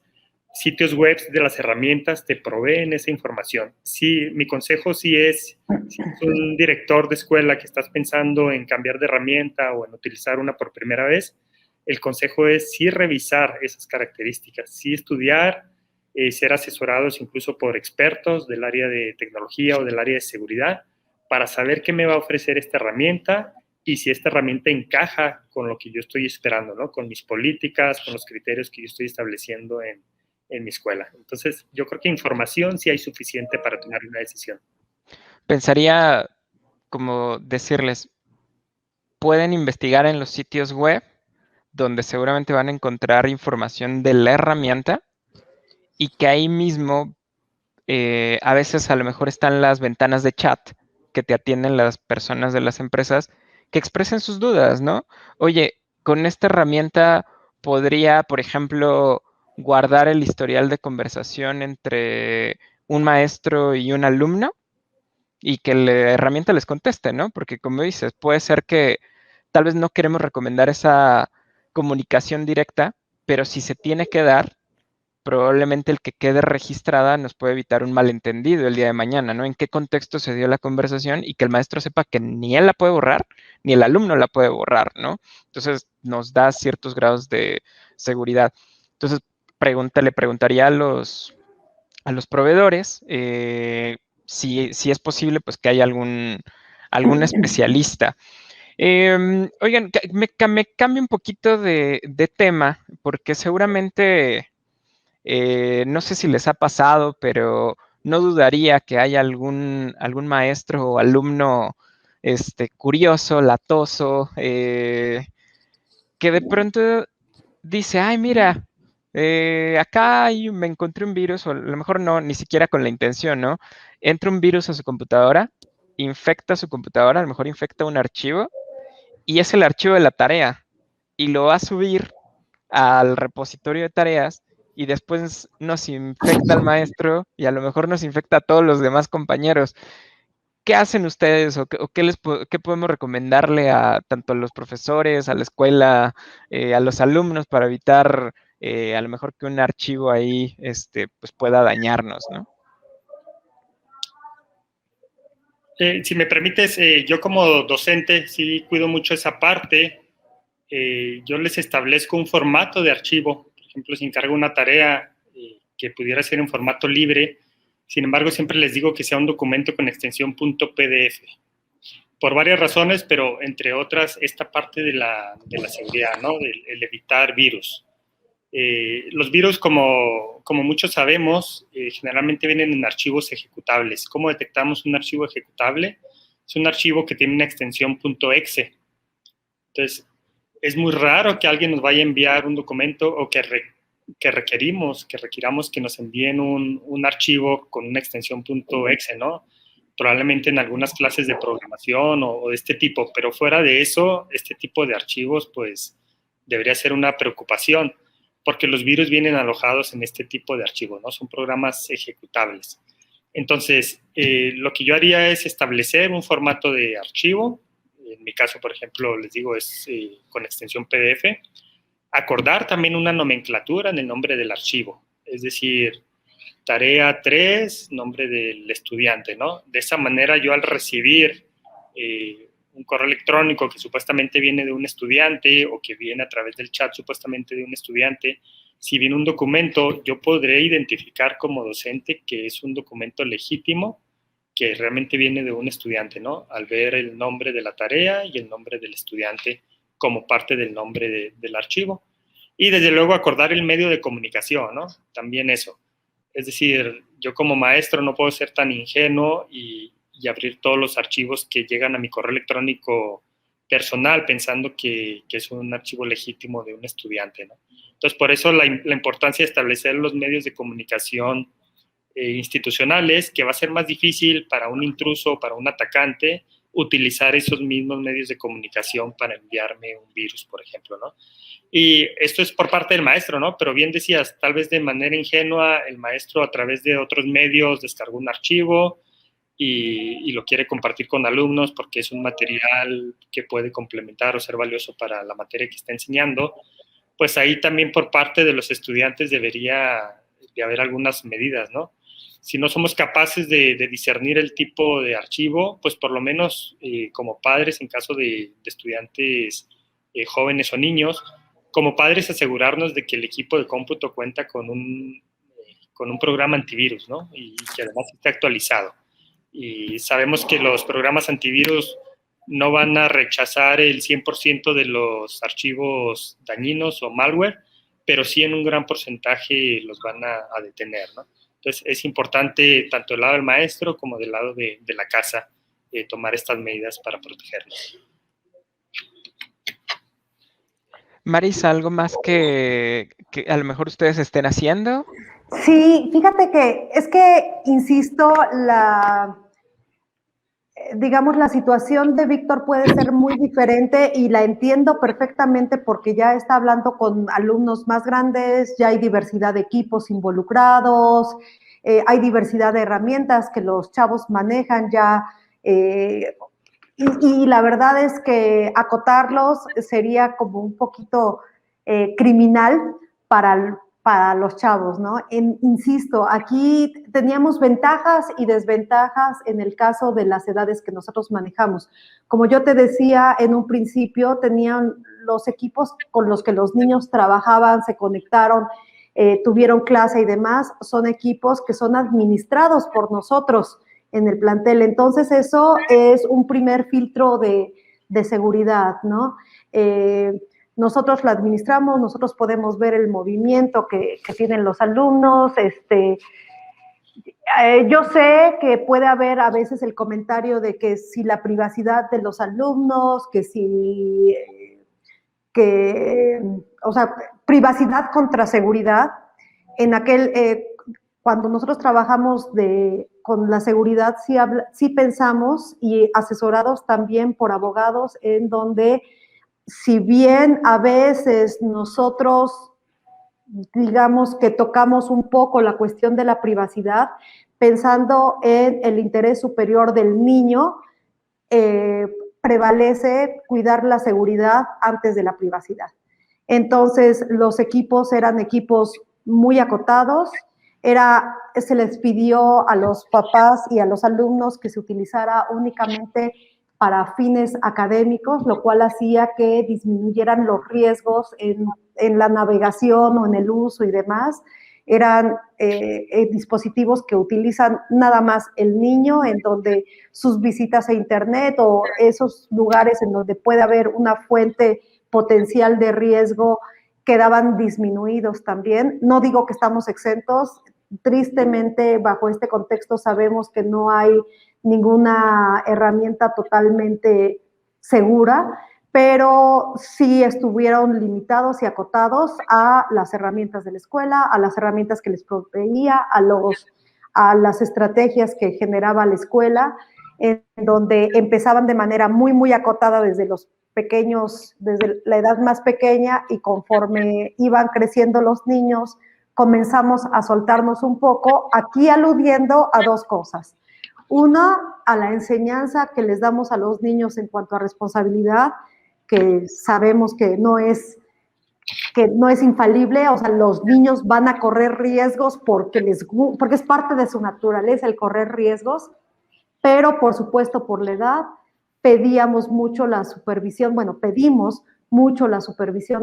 sitios web de las herramientas te proveen esa información. Sí, mi consejo sí es, si es un director de escuela que estás pensando en cambiar de herramienta o en utilizar una por primera vez, el consejo es sí revisar esas características, sí estudiar, ser asesorados incluso por expertos del área de tecnología o del área de seguridad para saber qué me va a ofrecer esta herramienta y si esta herramienta encaja con lo que yo estoy esperando, ¿no? Con mis políticas, con los criterios que yo estoy estableciendo en mi escuela. Entonces, yo creo que información sí hay suficiente para tomar una decisión. Pensaría como decirles, pueden investigar en los sitios web, donde seguramente van a encontrar información de la herramienta y que ahí mismo a veces a lo mejor están las ventanas de chat que te atienden las personas de las empresas que expresen sus dudas, ¿no? Oye, con esta herramienta podría, por ejemplo, guardar el historial de conversación entre un maestro y un alumno y que la herramienta les conteste, ¿no? Porque como dices, puede ser que tal vez no queremos recomendar esa comunicación directa, pero si se tiene que dar, probablemente el que quede registrada nos puede evitar un malentendido el día de mañana, ¿no? En qué contexto se dio la conversación y que el maestro sepa que ni él la puede borrar, ni el alumno la puede borrar, ¿no? Entonces nos da ciertos grados de seguridad. Entonces, le preguntaría a los proveedores si es posible, pues que haya algún especialista. Oigan, me cambio un poquito de tema, porque seguramente no sé si les ha pasado, pero no dudaría que haya algún maestro o alumno curioso, latoso, que de pronto dice, ay, mira, acá me encontré un virus, o a lo mejor no, ni siquiera con la intención, ¿no? Entra un virus a su computadora, infecta su computadora, a lo mejor infecta un archivo, y es el archivo de la tarea, y lo va a subir al repositorio de tareas, y después nos infecta al maestro, y a lo mejor nos infecta a todos los demás compañeros. ¿Qué hacen ustedes o qué podemos recomendarle a tanto a los profesores, a la escuela, a los alumnos para evitar a lo mejor que un archivo ahí pues pueda dañarnos, ¿no? Si me permites, yo como docente sí cuido mucho esa parte. Yo les establezco un formato de archivo. Por ejemplo, si encargo una tarea que pudiera ser en formato libre, sin embargo, siempre les digo que sea un documento con extensión .pdf. Por varias razones, pero entre otras, esta parte de la seguridad, ¿no? El evitar virus. Los virus, como muchos sabemos, generalmente vienen en archivos ejecutables. ¿Cómo detectamos un archivo ejecutable? Es un archivo que tiene una extensión .exe. Entonces, es muy raro que alguien nos vaya a enviar un documento o que requiramos que nos envíen un archivo con una extensión .exe, ¿no? Probablemente en algunas clases de programación o de este tipo, pero fuera de eso, este tipo de archivos, pues, debería ser una preocupación, porque los virus vienen alojados en este tipo de archivos, ¿no? Son programas ejecutables. Entonces, lo que yo haría es establecer un formato de archivo. En mi caso, por ejemplo, les digo, es con extensión PDF. Acordar también una nomenclatura en el nombre del archivo, es decir, tarea 3, nombre del estudiante, ¿no? De esa manera yo al recibir un correo electrónico que supuestamente viene de un estudiante o que viene a través del chat supuestamente de un estudiante, si viene un documento, yo podré identificar como docente que es un documento legítimo que realmente viene de un estudiante, ¿no? Al ver el nombre de la tarea y el nombre del estudiante como parte del nombre del archivo. Y desde luego acordar el medio de comunicación, ¿no? También eso. Es decir, yo como maestro no puedo ser tan ingenuo y abrir todos los archivos que llegan a mi correo electrónico personal pensando que es un archivo legítimo de un estudiante, ¿no? Entonces, por eso la importancia de establecer los medios de comunicación institucionales, que va a ser más difícil para un intruso o para un atacante utilizar esos mismos medios de comunicación para enviarme un virus, por ejemplo, ¿no? Y esto es por parte del maestro, ¿no? Pero bien decías, tal vez de manera ingenua, el maestro a través de otros medios descargó un archivo y lo quiere compartir con alumnos porque es un material que puede complementar o ser valioso para la materia que está enseñando. Pues ahí también por parte de los estudiantes debería de haber algunas medidas, ¿no? Si no somos capaces de discernir el tipo de archivo, pues por lo menos como padres, en caso de estudiantes jóvenes o niños, como padres asegurarnos de que el equipo de cómputo cuenta con un programa antivirus, ¿no? Y que además esté actualizado. Y sabemos que los programas antivirus no van a rechazar el 100% de los archivos dañinos o malware, pero sí en un gran porcentaje los van a detener, ¿no? Entonces, es importante, tanto del lado del maestro como del lado de la casa, tomar estas medidas para protegernos. Marisa, ¿algo más que a lo mejor ustedes estén haciendo? Sí, fíjate que es que, insisto, digamos, la situación de Víctor puede ser muy diferente y la entiendo perfectamente porque ya está hablando con alumnos más grandes, ya hay diversidad de equipos involucrados, hay diversidad de herramientas que los chavos manejan ya, y la verdad es que acotarlos sería como un poquito criminal para los chavos, ¿no? Insisto, aquí teníamos ventajas y desventajas en el caso de las edades que nosotros manejamos. Como yo te decía en un principio, tenían los equipos con los que los niños trabajaban, se conectaron, tuvieron clase y demás, son equipos que son administrados por nosotros en el plantel. Entonces, eso es un primer filtro de seguridad, ¿no? Nosotros la administramos, nosotros podemos ver el movimiento que tienen los alumnos, Yo sé que puede haber a veces el comentario de que si la privacidad de los alumnos, o sea, privacidad contra seguridad. Cuando nosotros trabajamos con la seguridad, sí pensamos y asesorados también por abogados en donde, si bien a veces nosotros digamos que tocamos un poco la cuestión de la privacidad, pensando en el interés superior del niño, prevalece cuidar la seguridad antes de la privacidad. Entonces, los equipos eran equipos muy acotados, se les pidió a los papás y a los alumnos que se utilizara únicamente para fines académicos, lo cual hacía que disminuyeran los riesgos en la navegación o en el uso y demás. Eran dispositivos que utilizan nada más el niño, en donde sus visitas a internet o esos lugares en donde puede haber una fuente potencial de riesgo quedaban disminuidos también. No digo que estamos exentos, tristemente bajo este contexto sabemos que no hay ninguna herramienta totalmente segura, pero sí estuvieron limitados y acotados a las herramientas de la escuela, a las herramientas que les proveía, a las estrategias que generaba la escuela, en donde empezaban de manera muy, muy acotada desde los pequeños, desde la edad más pequeña, y conforme iban creciendo los niños, comenzamos a soltarnos un poco, aquí aludiendo a dos cosas. Una, a la enseñanza que les damos a los niños en cuanto a responsabilidad, que sabemos que no es infalible, o sea, los niños van a correr riesgos porque es parte de su naturaleza el correr riesgos, pero por supuesto por la edad pedimos mucho la supervisión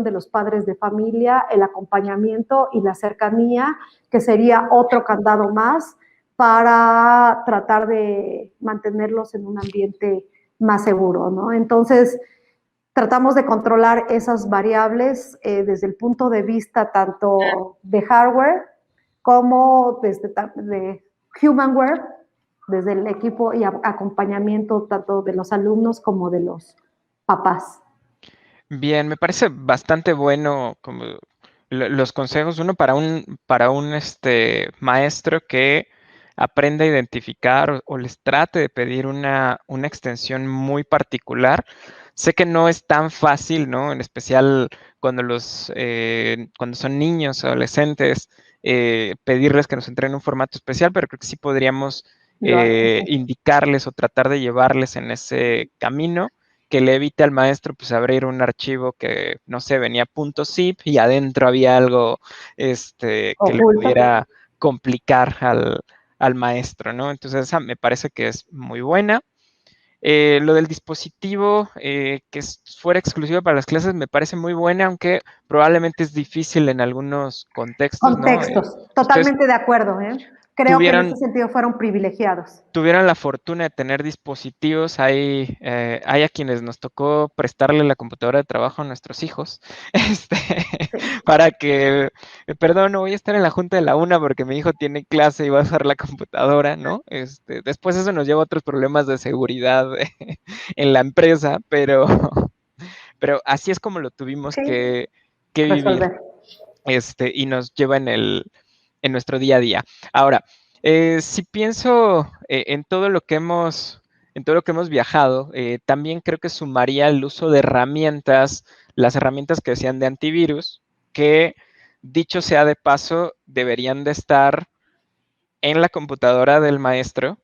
de los padres de familia, el acompañamiento y la cercanía, que sería otro candado más para tratar de mantenerlos en un ambiente más seguro, ¿no? Entonces, tratamos de controlar esas variables desde el punto de vista tanto de hardware como de humanware, desde el equipo y acompañamiento tanto de los alumnos como de los papás. Bien, me parece bastante bueno como los consejos, uno para un maestro que aprenda a identificar o les trate de pedir una extensión muy particular. Sé que no es tan fácil, ¿no? En especial cuando cuando son niños, adolescentes, pedirles que nos entreguen un formato especial, pero creo que sí podríamos indicarles o tratar de llevarles en ese camino, que le evite al maestro pues abrir un archivo que, no sé, venía .zip y adentro había algo que le pudiera complicar al maestro, ¿no? Entonces esa me parece que es muy buena. Lo del dispositivo que fuera exclusivo para las clases me parece muy buena, aunque probablemente es difícil en algunos contextos, ¿no? Totalmente de acuerdo, ¿eh? Creo que en ese sentido fueron privilegiados. Tuvieron la fortuna de tener dispositivos. Hay a quienes nos tocó prestarle la computadora de trabajo a nuestros hijos, para que, perdón, no voy a estar en la junta de la una porque mi hijo tiene clase y va a usar la computadora, ¿no? Después eso nos lleva a otros problemas de seguridad en la empresa, pero así es como lo tuvimos que vivir, y nos lleva en nuestro día a día. Ahora, si pienso en todo lo que hemos viajado, también creo que sumaría el uso de las herramientas que decían de antivirus, que, dicho sea de paso, deberían de estar en la computadora del maestro,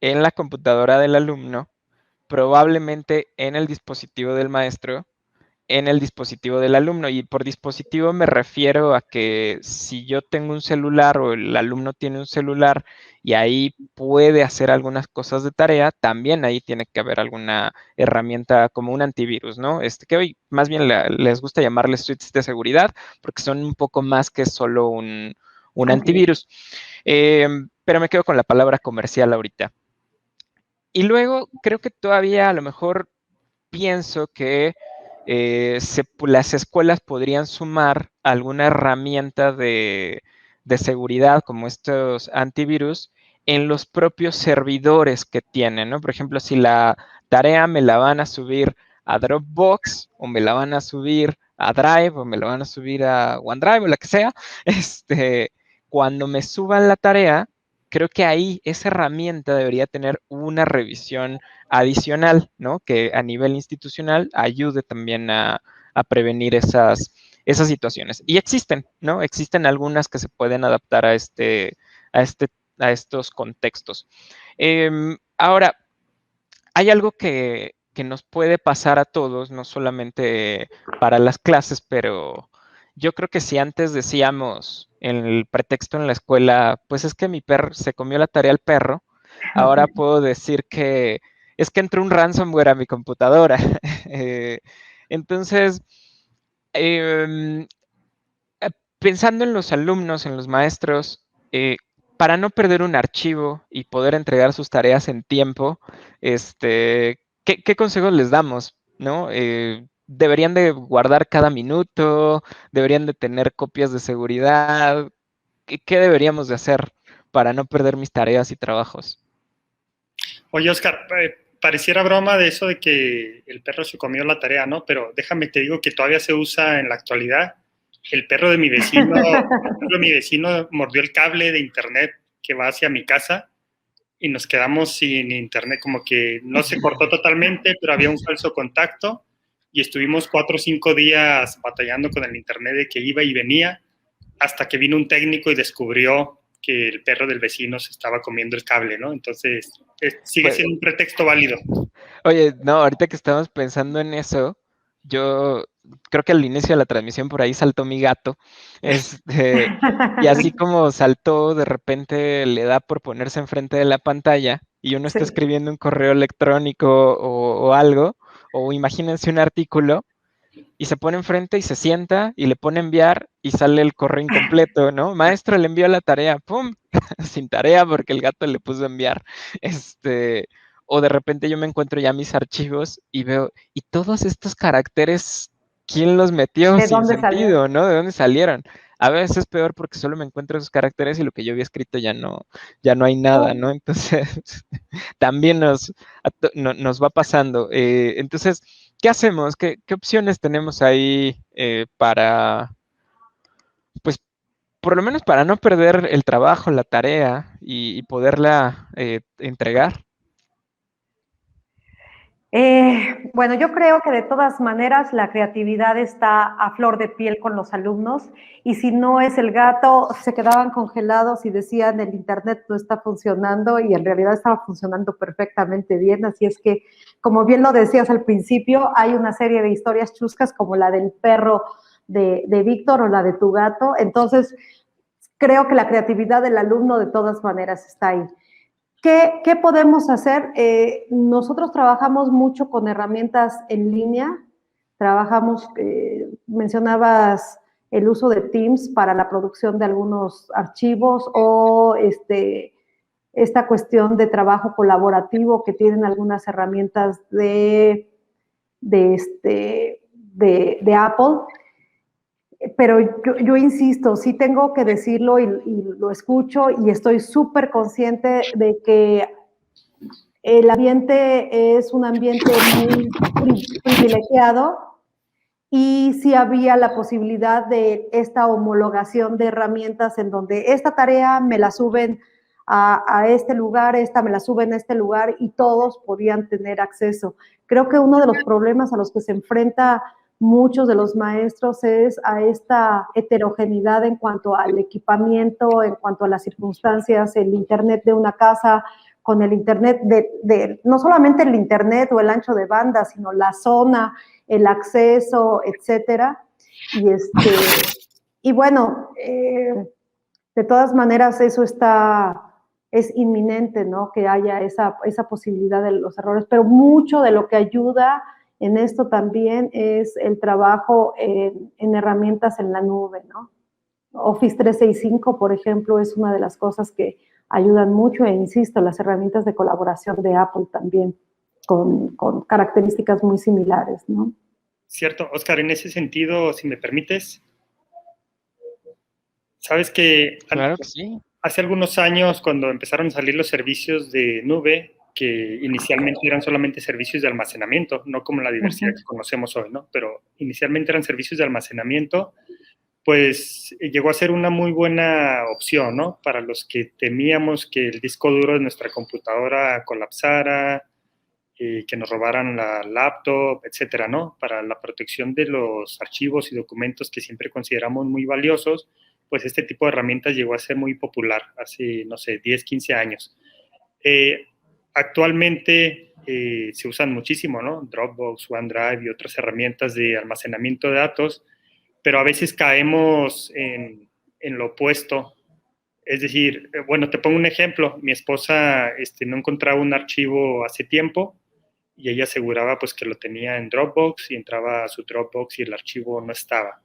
en la computadora del alumno, probablemente en el dispositivo del maestro, en el dispositivo del alumno. Y por dispositivo me refiero a que si yo tengo un celular o el alumno tiene un celular y ahí puede hacer algunas cosas de tarea, también ahí tiene que haber alguna herramienta como un antivirus, ¿no? Que hoy más bien les gusta llamarles suites de seguridad, porque son un poco más que solo un antivirus. Pero me quedo con la palabra comercial ahorita. Y luego creo que todavía a lo mejor pienso que las escuelas podrían sumar alguna herramienta de seguridad como estos antivirus en los propios servidores que tienen, ¿no? Por ejemplo, si la tarea me la van a subir a Dropbox o me la van a subir a Drive o me la van a subir a OneDrive o la que sea, cuando me suban la tarea, creo que ahí esa herramienta debería tener una revisión adicional, ¿no? Que a nivel institucional ayude también a prevenir esas situaciones. Y existen, ¿no? Existen algunas que se pueden adaptar a estos contextos. Ahora, hay algo que nos puede pasar a todos, no solamente para las clases, pero yo creo que si antes decíamos en el pretexto en la escuela, pues es que mi perro se comió la tarea al perro, ahora puedo decir que es que entró un ransomware a mi computadora. Entonces, em, pensando en los alumnos, en los maestros, para no perder un archivo y poder entregar sus tareas en tiempo, ¿qué consejos les damos? ¿No? ¿Deberían de guardar cada minuto? ¿Deberían de tener copias de seguridad? ¿Qué deberíamos de hacer para no perder mis tareas y trabajos? Oye, Oscar, pareciera broma de eso de que el perro se comió la tarea, ¿no? Pero déjame te digo que todavía se usa en la actualidad. El perro de mi vecino mordió el cable de internet que va hacia mi casa y nos quedamos sin internet, como que no se cortó totalmente, pero había un falso contacto y estuvimos 4 o 5 días batallando con el internet de que iba y venía hasta que vino un técnico y descubrió que el perro del vecino se estaba comiendo el cable, ¿no? Entonces, sigue siendo un pretexto válido. Oye, no, ahorita que estamos pensando en eso, yo creo que al inicio de la transmisión por ahí saltó mi gato, y así como saltó, de repente le da por ponerse enfrente de la pantalla y uno está Sí. escribiendo un correo electrónico o algo, o imagínense un artículo, y se pone enfrente y se sienta y le pone enviar y sale el correo incompleto, ¿no? Maestro, le envió la tarea, ¡pum! Sin tarea porque el gato le puso enviar. O de repente yo me encuentro ya mis archivos y veo, y todos estos caracteres, ¿quién los metió ¿De sin dónde salió? sentido, no? ¿De dónde salieron? A veces es peor porque solo me encuentro esos caracteres y lo que yo había escrito ya no hay nada, ¿no? Entonces, también nos va pasando. Entonces, ¿qué hacemos? ¿Qué opciones tenemos ahí pues, por lo menos para no perder el trabajo, la tarea y poderla entregar? Bueno, yo creo que de todas maneras la creatividad está a flor de piel con los alumnos y si no es el gato, se quedaban congelados y decían el internet no está funcionando y en realidad estaba funcionando perfectamente bien. Así es que, como bien lo decías al principio, hay una serie de historias chuscas como la del perro de Víctor o la de tu gato. Entonces, creo que la creatividad del alumno de todas maneras está ahí. ¿Qué podemos hacer? Nosotros trabajamos mucho con herramientas en línea, trabajamos, mencionabas el uso de Teams para la producción de algunos archivos o esta cuestión de trabajo colaborativo que tienen algunas herramientas de Apple. Pero yo insisto, sí tengo que decirlo y lo escucho y estoy súper consciente de que el ambiente es un ambiente muy privilegiado y sí había la posibilidad de esta homologación de herramientas en donde esta tarea me la suben a este lugar, esta me la suben a este lugar y todos podían tener acceso. Creo que uno de los problemas a los que se enfrenta muchos de los maestros es a esta heterogeneidad en cuanto al equipamiento, en cuanto a las circunstancias, el internet de una casa con el internet no solamente el internet o el ancho de banda, sino la zona, el acceso, etcétera. Y bueno, de todas maneras eso es inminente, ¿no? Que haya esa posibilidad de los errores, pero mucho de lo que ayuda en esto también es el trabajo en herramientas en la nube, ¿no? Office 365, por ejemplo, es una de las cosas que ayudan mucho e insisto, las herramientas de colaboración de Apple también con características muy similares, ¿no? Cierto, Oscar, en ese sentido, si me permites, sabes que Claro que sí. hace algunos años, cuando empezaron a salir los servicios de nube, que inicialmente eran solamente servicios de almacenamiento, no como la diversidad que conocemos hoy, ¿no? Pero inicialmente eran servicios de almacenamiento, pues llegó a ser una muy buena opción, ¿no? Para los que temíamos que el disco duro de nuestra computadora colapsara, que nos robaran la laptop, etcétera, ¿no? Para la protección de los archivos y documentos que siempre consideramos muy valiosos, pues este tipo de herramientas llegó a ser muy popular hace, no sé, 10, 15 años. Actualmente se usan muchísimo, ¿no? Dropbox, OneDrive y otras herramientas de almacenamiento de datos, pero a veces caemos en lo opuesto. Es decir, bueno, te pongo un ejemplo. Mi esposa no encontraba un archivo hace tiempo y ella aseguraba pues que lo tenía en Dropbox y entraba a su Dropbox y el archivo no estaba.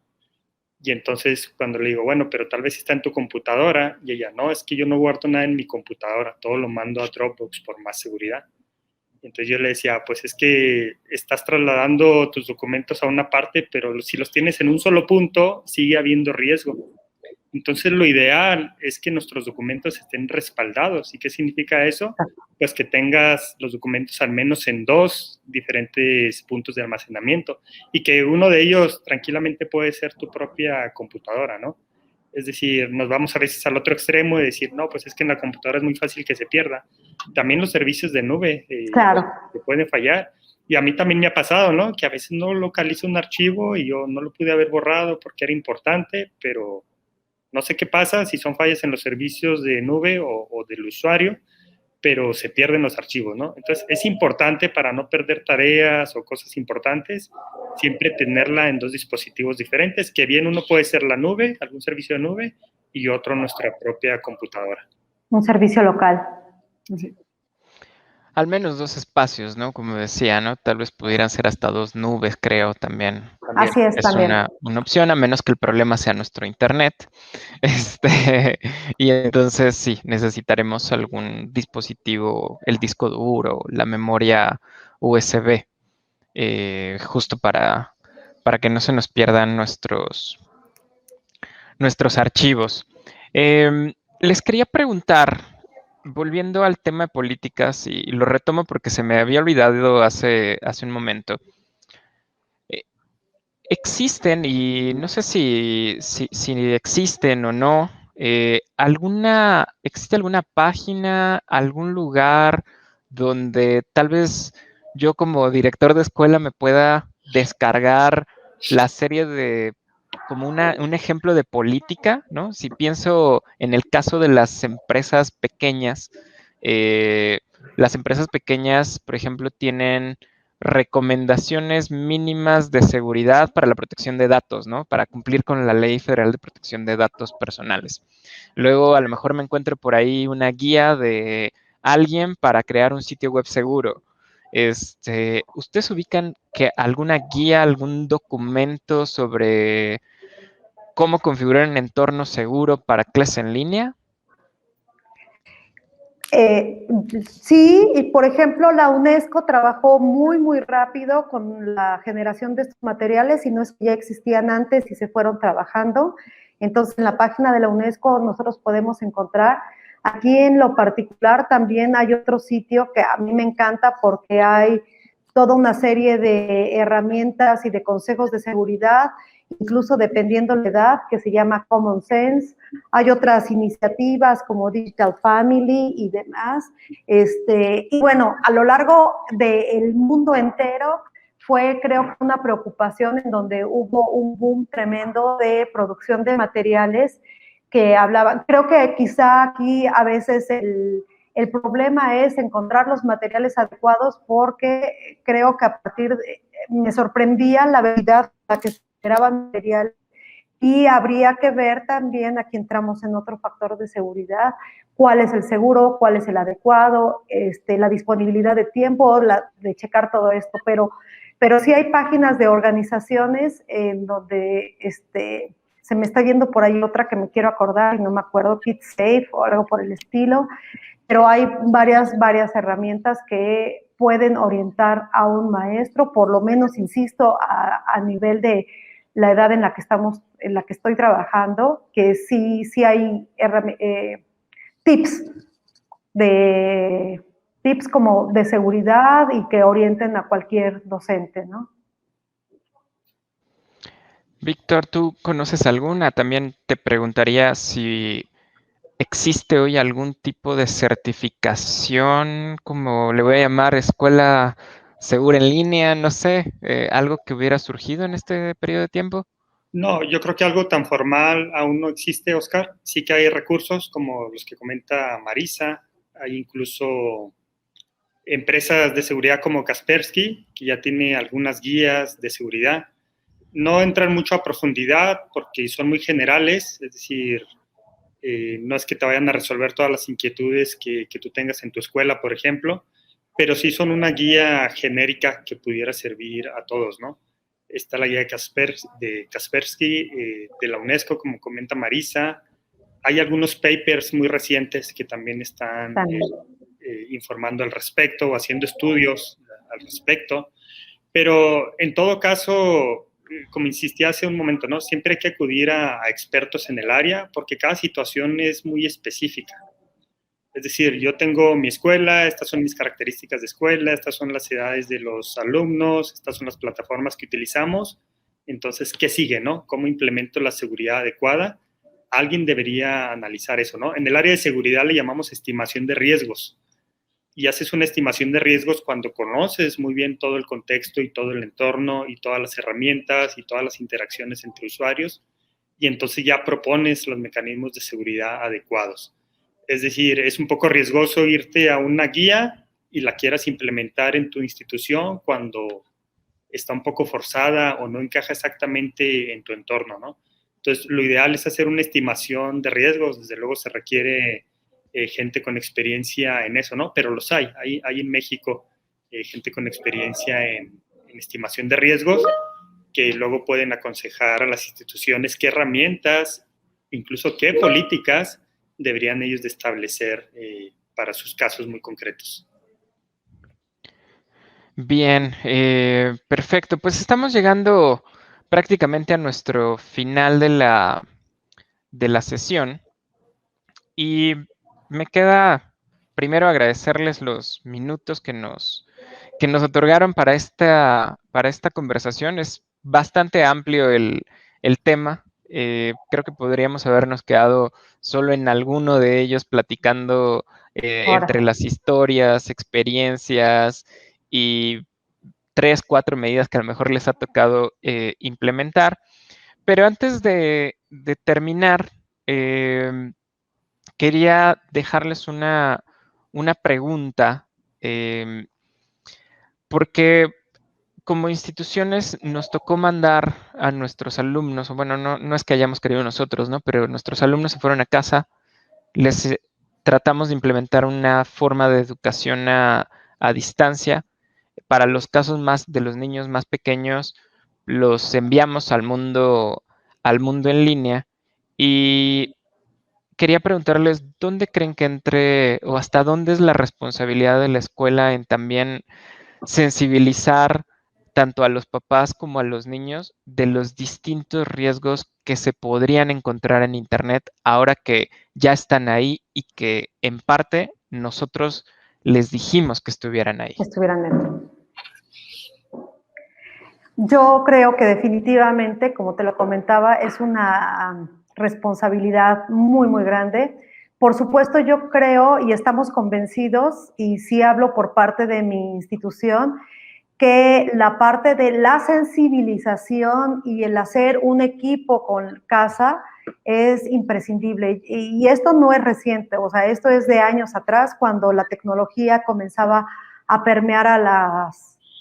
Y entonces cuando le digo, bueno, pero tal vez está en tu computadora, y ella, no, es que yo no guardo nada en mi computadora, todo lo mando a Dropbox por más seguridad. Y entonces yo le decía, pues es que estás trasladando tus documentos a una parte, pero si los tienes en un solo punto, sigue habiendo riesgo. Entonces, lo ideal es que nuestros documentos estén respaldados. ¿Y qué significa eso? Pues que tengas los documentos al menos en 2 diferentes puntos de almacenamiento y que uno de ellos tranquilamente puede ser tu propia computadora, ¿no? Es decir, nos vamos a veces al otro extremo de decir, no, pues es que en la computadora es muy fácil que se pierda. También los servicios de nube Claro. que pueden fallar. Y a mí también me ha pasado, ¿no? Que a veces no localizo un archivo y yo no lo pude haber borrado porque era importante, pero no sé qué pasa, si son fallas en los servicios de nube o del usuario, pero se pierden los archivos, ¿no? Entonces, es importante para no perder tareas o cosas importantes, siempre tenerla en 2 dispositivos diferentes, que bien uno puede ser la nube, algún servicio de nube, y otro nuestra propia computadora. Un servicio local. Sí. Al menos 2 espacios, ¿no? Como decía, ¿no? Tal vez pudieran ser hasta 2 nubes, creo, también. Así es, también. Una opción, a menos que el problema sea nuestro internet. Y entonces sí, necesitaremos algún dispositivo, el disco duro, la memoria USB, justo para que no se nos pierdan nuestros archivos. Les quería preguntar, volviendo al tema de políticas, y lo retomo porque se me había olvidado hace un momento. Existen, y no sé si existen o no, ¿existe alguna página, algún lugar donde tal vez yo como director de escuela me pueda descargar la serie de, como un ejemplo de política, ¿no? Si pienso en el caso de las empresas pequeñas, por ejemplo, tienen recomendaciones mínimas de seguridad para la protección de datos, ¿no? Para cumplir con la Ley Federal de Protección de Datos Personales. Luego, a lo mejor me encuentro por ahí una guía de alguien para crear un sitio web seguro. ¿Ustedes ubican que alguna guía, algún documento sobre cómo configurar un entorno seguro para clases en línea? Sí, y por ejemplo, la UNESCO trabajó muy rápido con la generación de estos materiales, y no es que ya existían antes y se fueron trabajando. Entonces, en la página de la UNESCO nosotros podemos encontrar. Aquí en lo particular también hay otro sitio que a mí me encanta porque hay toda una serie de herramientas y de consejos de seguridad, incluso dependiendo de la edad, que se llama Common Sense. Hay otras iniciativas como Digital Family y demás. Y bueno, a lo largo del mundo entero fue, creo, una preocupación en donde hubo un boom tremendo de producción de materiales que hablaban. Creo que quizá aquí a veces el problema es encontrar los materiales adecuados, porque creo que a partir de, me sorprendía la velocidad a la que se generaban materiales. Y habría que ver también, aquí entramos en otro factor de seguridad, cuál es el seguro, cuál es el adecuado, la disponibilidad de tiempo, de checar todo esto, pero sí hay páginas de organizaciones en donde se me está yendo por ahí otra que me quiero acordar y no me acuerdo, KidSafe o algo por el estilo, pero hay varias herramientas que pueden orientar a un maestro, por lo menos, insisto, a nivel de la edad en la que estoy trabajando, que sí hay tips como de seguridad y que orienten a cualquier docente, ¿no? Víctor, ¿tú conoces alguna? También te preguntaría si existe hoy algún tipo de certificación, como le voy a llamar, escuela segura en línea, no sé, algo que hubiera surgido en este periodo de tiempo. No, yo creo que algo tan formal aún no existe, Oscar. Sí que hay recursos como los que comenta Marisa, hay incluso empresas de seguridad como Kaspersky, que ya tiene algunas guías de seguridad. No entran mucho a profundidad porque son muy generales, es decir, no es que te vayan a resolver todas las inquietudes que tú tengas en tu escuela, por ejemplo, pero sí son una guía genérica que pudiera servir a todos, ¿no? Está la guía de Kaspersky, de la UNESCO, como comenta Marisa. Hay algunos papers muy recientes que también están informando al respecto o haciendo estudios al respecto. Pero en todo caso, como insistí hace un momento, ¿no? Siempre hay que acudir a expertos en el área porque cada situación es muy específica. Es decir, yo tengo mi escuela, estas son mis características de escuela, estas son las edades de los alumnos, estas son las plataformas que utilizamos. Entonces, ¿qué sigue, no? ¿Cómo implemento la seguridad adecuada? Alguien debería analizar eso, ¿no? En el área de seguridad le llamamos estimación de riesgos. Y haces una estimación de riesgos cuando conoces muy bien todo el contexto y todo el entorno y todas las herramientas y todas las interacciones entre usuarios, y entonces ya propones los mecanismos de seguridad adecuados. Es decir, es un poco riesgoso irte a una guía y la quieras implementar en tu institución cuando está un poco forzada o no encaja exactamente en tu entorno, ¿no? Entonces, lo ideal es hacer una estimación de riesgos. Desde luego se requiere gente con experiencia en eso, ¿no? Pero los hay. Hay en México gente con experiencia en estimación de riesgos que luego pueden aconsejar a las instituciones qué herramientas, incluso qué políticas deberían ellos de establecer para sus casos muy concretos. Bien, perfecto. Pues estamos llegando prácticamente a nuestro final de la sesión y me queda primero agradecerles los minutos que nos otorgaron para esta conversación. Es bastante amplio el tema. Creo que podríamos habernos quedado solo en alguno de ellos platicando entre las historias, experiencias y 3, 4 medidas que a lo mejor les ha tocado implementar. Pero antes de terminar, quería dejarles una pregunta, porque como instituciones nos tocó mandar a nuestros alumnos, o bueno, no es que hayamos querido nosotros, ¿no? Pero nuestros alumnos se fueron a casa, les tratamos de implementar una forma de educación a distancia. Para los casos más de los niños más pequeños, los enviamos al mundo en línea y quería preguntarles dónde creen que entre o hasta dónde es la responsabilidad de la escuela en también sensibilizar tanto a los papás como a los niños de los distintos riesgos que se podrían encontrar en Internet ahora que ya están ahí y que en parte nosotros les dijimos que estuvieran ahí. Que estuvieran dentro. Yo creo que definitivamente, como te lo comentaba, es una responsabilidad muy, muy grande. Por supuesto, yo creo y estamos convencidos, y sí hablo por parte de mi institución, que la parte de la sensibilización y el hacer un equipo con casa es imprescindible. Y esto no es reciente, o sea, esto es de años atrás, cuando la tecnología comenzaba a permear a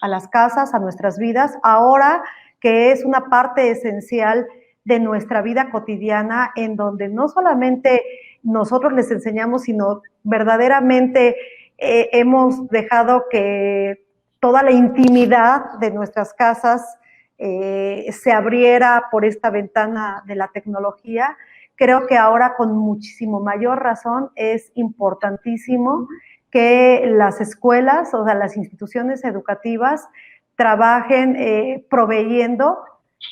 las casas, a nuestras vidas. Ahora que es una parte esencial de nuestra vida cotidiana, en donde no solamente nosotros les enseñamos, sino verdaderamente hemos dejado que toda la intimidad de nuestras casas se abriera por esta ventana de la tecnología. Creo que ahora con muchísimo mayor razón es importantísimo que las escuelas, o sea, las instituciones educativas trabajen proveyendo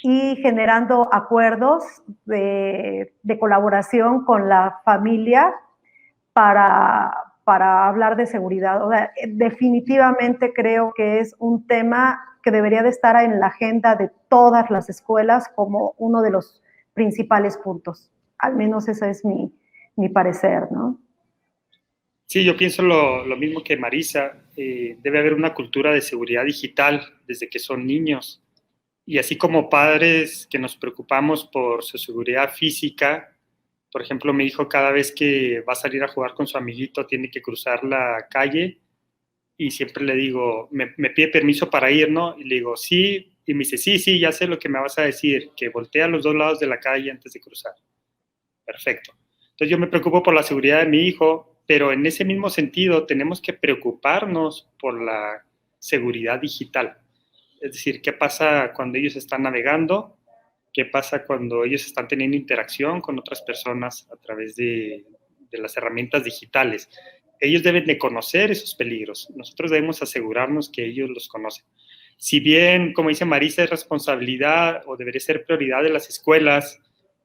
y generando acuerdos de colaboración con la familia para hablar de seguridad. O sea, definitivamente creo que es un tema que debería de estar en la agenda de todas las escuelas como uno de los principales puntos. Al menos ese es mi parecer, ¿no? Sí, yo pienso lo mismo que Marisa. Debe haber una cultura de seguridad digital desde que son niños. Y así como padres que nos preocupamos por su seguridad física, por ejemplo, mi hijo cada vez que va a salir a jugar con su amiguito tiene que cruzar la calle y siempre le digo, me pide permiso para ir, ¿no? Y le digo, sí, y me dice, sí, ya sé lo que me vas a decir, que voltea a los dos lados de la calle antes de cruzar. Perfecto. Entonces yo me preocupo por la seguridad de mi hijo, pero en ese mismo sentido tenemos que preocuparnos por la seguridad digital. Es decir, ¿qué pasa cuando ellos están navegando? ¿Qué pasa cuando ellos están teniendo interacción con otras personas a través de las herramientas digitales? Ellos deben de conocer esos peligros. Nosotros debemos asegurarnos que ellos los conocen. Si bien, como dice Marisa, es responsabilidad o debería ser prioridad de las escuelas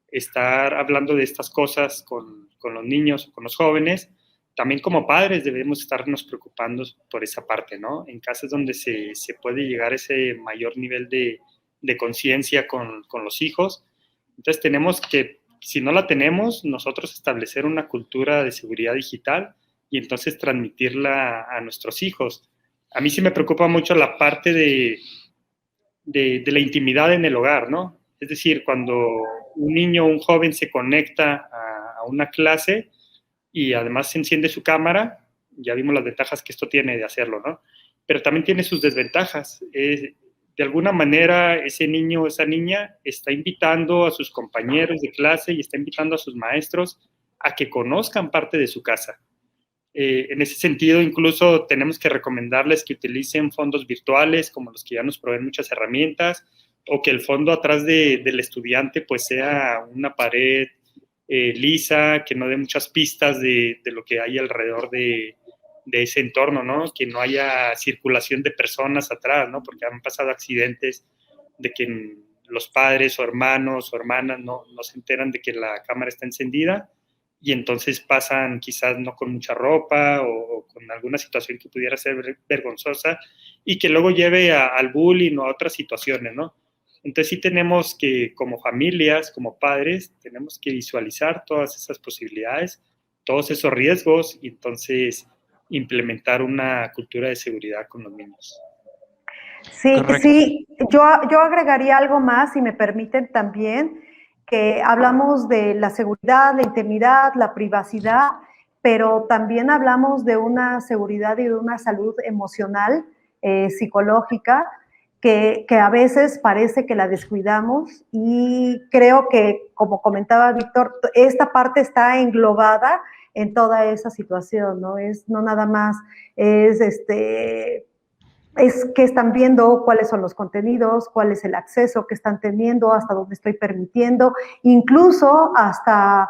estar hablando de estas cosas con los niños o con los jóvenes, también como padres debemos estarnos preocupando por esa parte, ¿no? En casos donde se puede llegar a ese mayor nivel de conciencia con los hijos. Entonces tenemos que, si no la tenemos, nosotros establecer una cultura de seguridad digital y entonces transmitirla a nuestros hijos. A mí sí me preocupa mucho la parte de la intimidad en el hogar, ¿no? Es decir, cuando un niño o un joven se conecta a una clase y además se enciende su cámara, ya vimos las ventajas que esto tiene de hacerlo, ¿no? Pero también tiene sus desventajas. De alguna manera, ese niño o esa niña está invitando a sus compañeros de clase y está invitando a sus maestros a que conozcan parte de su casa. En ese sentido, incluso tenemos que recomendarles que utilicen fondos virtuales, como los que ya nos proveen muchas herramientas, o que el fondo atrás del estudiante pues sea una pared lisa, que no dé muchas pistas de lo que hay alrededor de ese entorno, ¿no? Que no haya circulación de personas atrás, ¿no? Porque han pasado accidentes de que los padres o hermanos o hermanas no se enteran de que la cámara está encendida y entonces pasan quizás no con mucha ropa o con alguna situación que pudiera ser vergonzosa y que luego lleve al bullying o a otras situaciones, ¿no? Entonces sí tenemos que, como familias, como padres, tenemos que visualizar todas esas posibilidades, todos esos riesgos y entonces implementar una cultura de seguridad con los niños. Sí, Correcto. sí, yo agregaría algo más, si me permiten también, que hablamos de la seguridad, la intimidad, la privacidad, pero también hablamos de una seguridad y de una salud emocional, psicológica, que a veces parece que la descuidamos y creo que, como comentaba Víctor, esta parte está englobada en toda esa situación, ¿no? No nada más, es que están viendo, cuáles son los contenidos, cuál es el acceso que están teniendo, hasta dónde estoy permitiendo, incluso hasta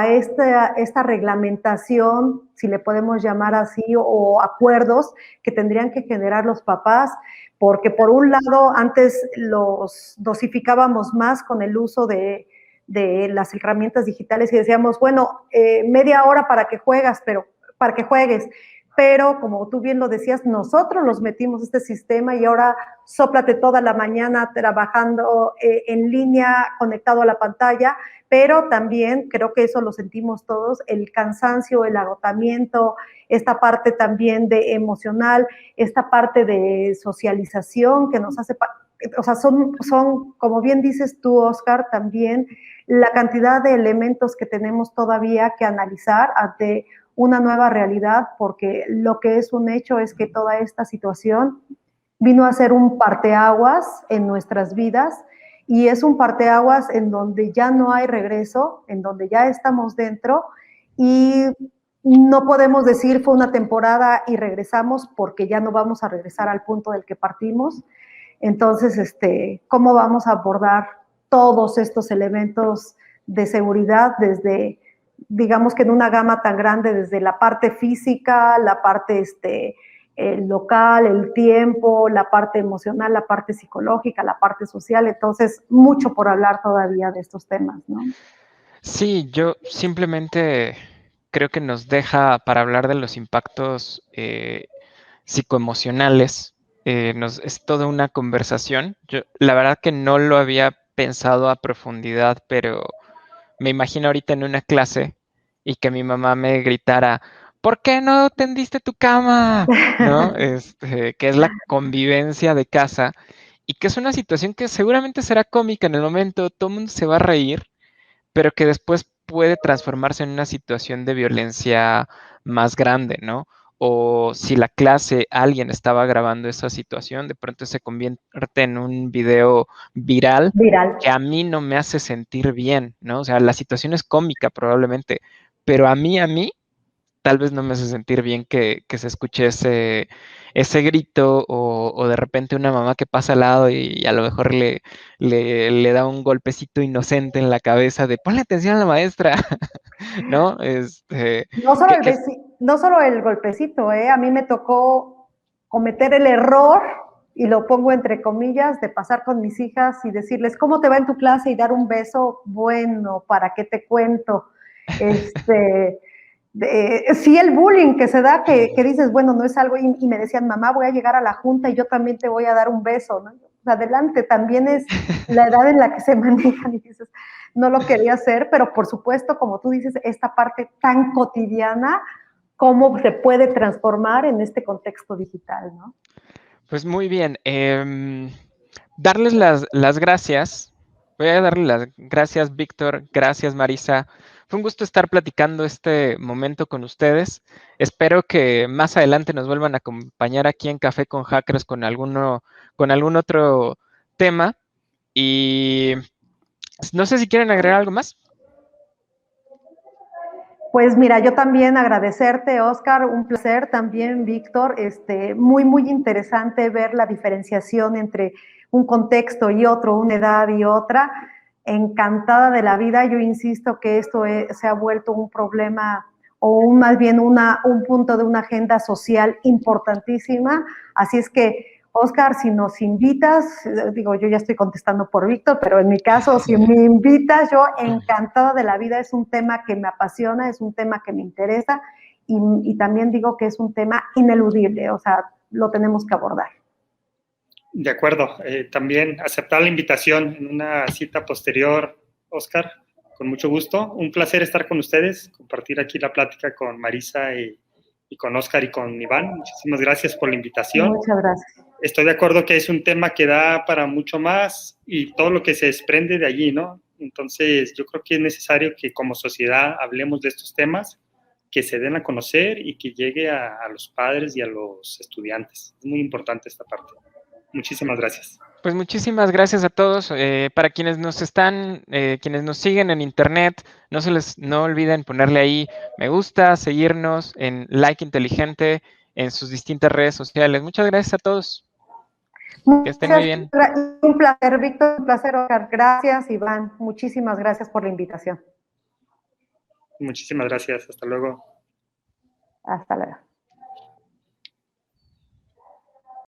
esta reglamentación, si le podemos llamar así, o acuerdos que tendrían que generar los papás, porque por un lado antes los dosificábamos más con el uso de las herramientas digitales y decíamos, bueno, media hora para que juegues, pero como tú bien lo decías, nosotros los metimos este sistema y ahora sóplate toda la mañana trabajando en línea, conectado a la pantalla, pero también creo que eso lo sentimos todos, el cansancio, el agotamiento, esta parte también de emocional, esta parte de socialización que nos hace, o sea, son, como bien dices tú, Oscar, también la cantidad de elementos que tenemos todavía que analizar ante una nueva realidad, porque lo que es un hecho es que toda esta situación vino a ser un parteaguas en nuestras vidas y es un parteaguas en donde ya no hay regreso, en donde ya estamos dentro y no podemos decir fue una temporada y regresamos porque ya no vamos a regresar al punto del que partimos. Entonces, ¿cómo vamos a abordar todos estos elementos de seguridad desde, digamos que en una gama tan grande, desde la parte física, la parte el local, el tiempo, la parte emocional, la parte psicológica, la parte social? Entonces, mucho por hablar todavía de estos temas, ¿no? Sí, yo simplemente creo que nos deja para hablar de los impactos psicoemocionales. Es toda una conversación. Yo, la verdad que no lo había pensado a profundidad, pero me imagino ahorita en una clase y que mi mamá me gritara, ¿por qué no tendiste tu cama? ¿No? Que es la convivencia de casa y que es una situación que seguramente será cómica en el momento, todo el mundo se va a reír, pero que después puede transformarse en una situación de violencia más grande, ¿no? O si la clase, alguien estaba grabando esa situación, de pronto se convierte en un video viral Viral. que a mí no me hace sentir bien, ¿no? O sea, la situación es cómica probablemente, pero a mí, tal vez no me hace sentir bien que se escuche ese grito o de repente una mamá que pasa al lado y a lo mejor le da un golpecito inocente en la cabeza de ponle atención a la maestra, ¿no? No solo el golpecito, a mí me tocó cometer el error, y lo pongo entre comillas, de pasar con mis hijas y decirles, ¿cómo te va en tu clase? Y dar un beso, bueno, ¿para qué te cuento? Sí, el bullying que se da, que dices, bueno, no es algo, y me decían, mamá, voy a llegar a la junta y yo también te voy a dar un beso, ¿no? Adelante, también es la edad en la que se manejan y dices, no lo quería hacer, pero por supuesto, como tú dices, esta parte tan cotidiana, cómo se puede transformar en este contexto digital, ¿no? Pues muy bien. Darles las gracias. Voy a darle las gracias, Víctor. Gracias, Marisa. Fue un gusto estar platicando este momento con ustedes. Espero que más adelante nos vuelvan a acompañar aquí en Café con Hackers con algún otro tema. Y no sé si quieren agregar algo más. Pues mira, yo también agradecerte, Oscar, un placer también, Víctor, muy, muy interesante ver la diferenciación entre un contexto y otro, una edad y otra. Encantada de la vida, yo insisto que esto se ha vuelto un problema o más bien un punto de una agenda social importantísima, así es que Oscar, si nos invitas, digo, yo ya estoy contestando por Víctor, pero en mi caso, si me invitas, yo encantada de la vida, es un tema que me apasiona, es un tema que me interesa y también digo que es un tema ineludible, o sea, lo tenemos que abordar. De acuerdo. También aceptar la invitación en una cita posterior, Oscar, con mucho gusto. Un placer estar con ustedes, compartir aquí la plática con Marisa y con Oscar y con Iván. Muchísimas gracias por la invitación. Muchas gracias. Estoy de acuerdo que es un tema que da para mucho más y todo lo que se desprende de allí, ¿no? Entonces, yo creo que es necesario que como sociedad hablemos de estos temas, que se den a conocer y que llegue a los padres y a los estudiantes. Es muy importante esta parte. Muchísimas gracias. Pues muchísimas gracias a todos. Para quienes quienes nos siguen en internet, no olviden ponerle ahí me gusta, seguirnos en Like Inteligente en sus distintas redes sociales. Muchas gracias a todos. Que estén muy bien. Un placer, Víctor, un placer, Oscar. Gracias, Iván. Muchísimas gracias por la invitación. Muchísimas gracias. Hasta luego. Hasta luego.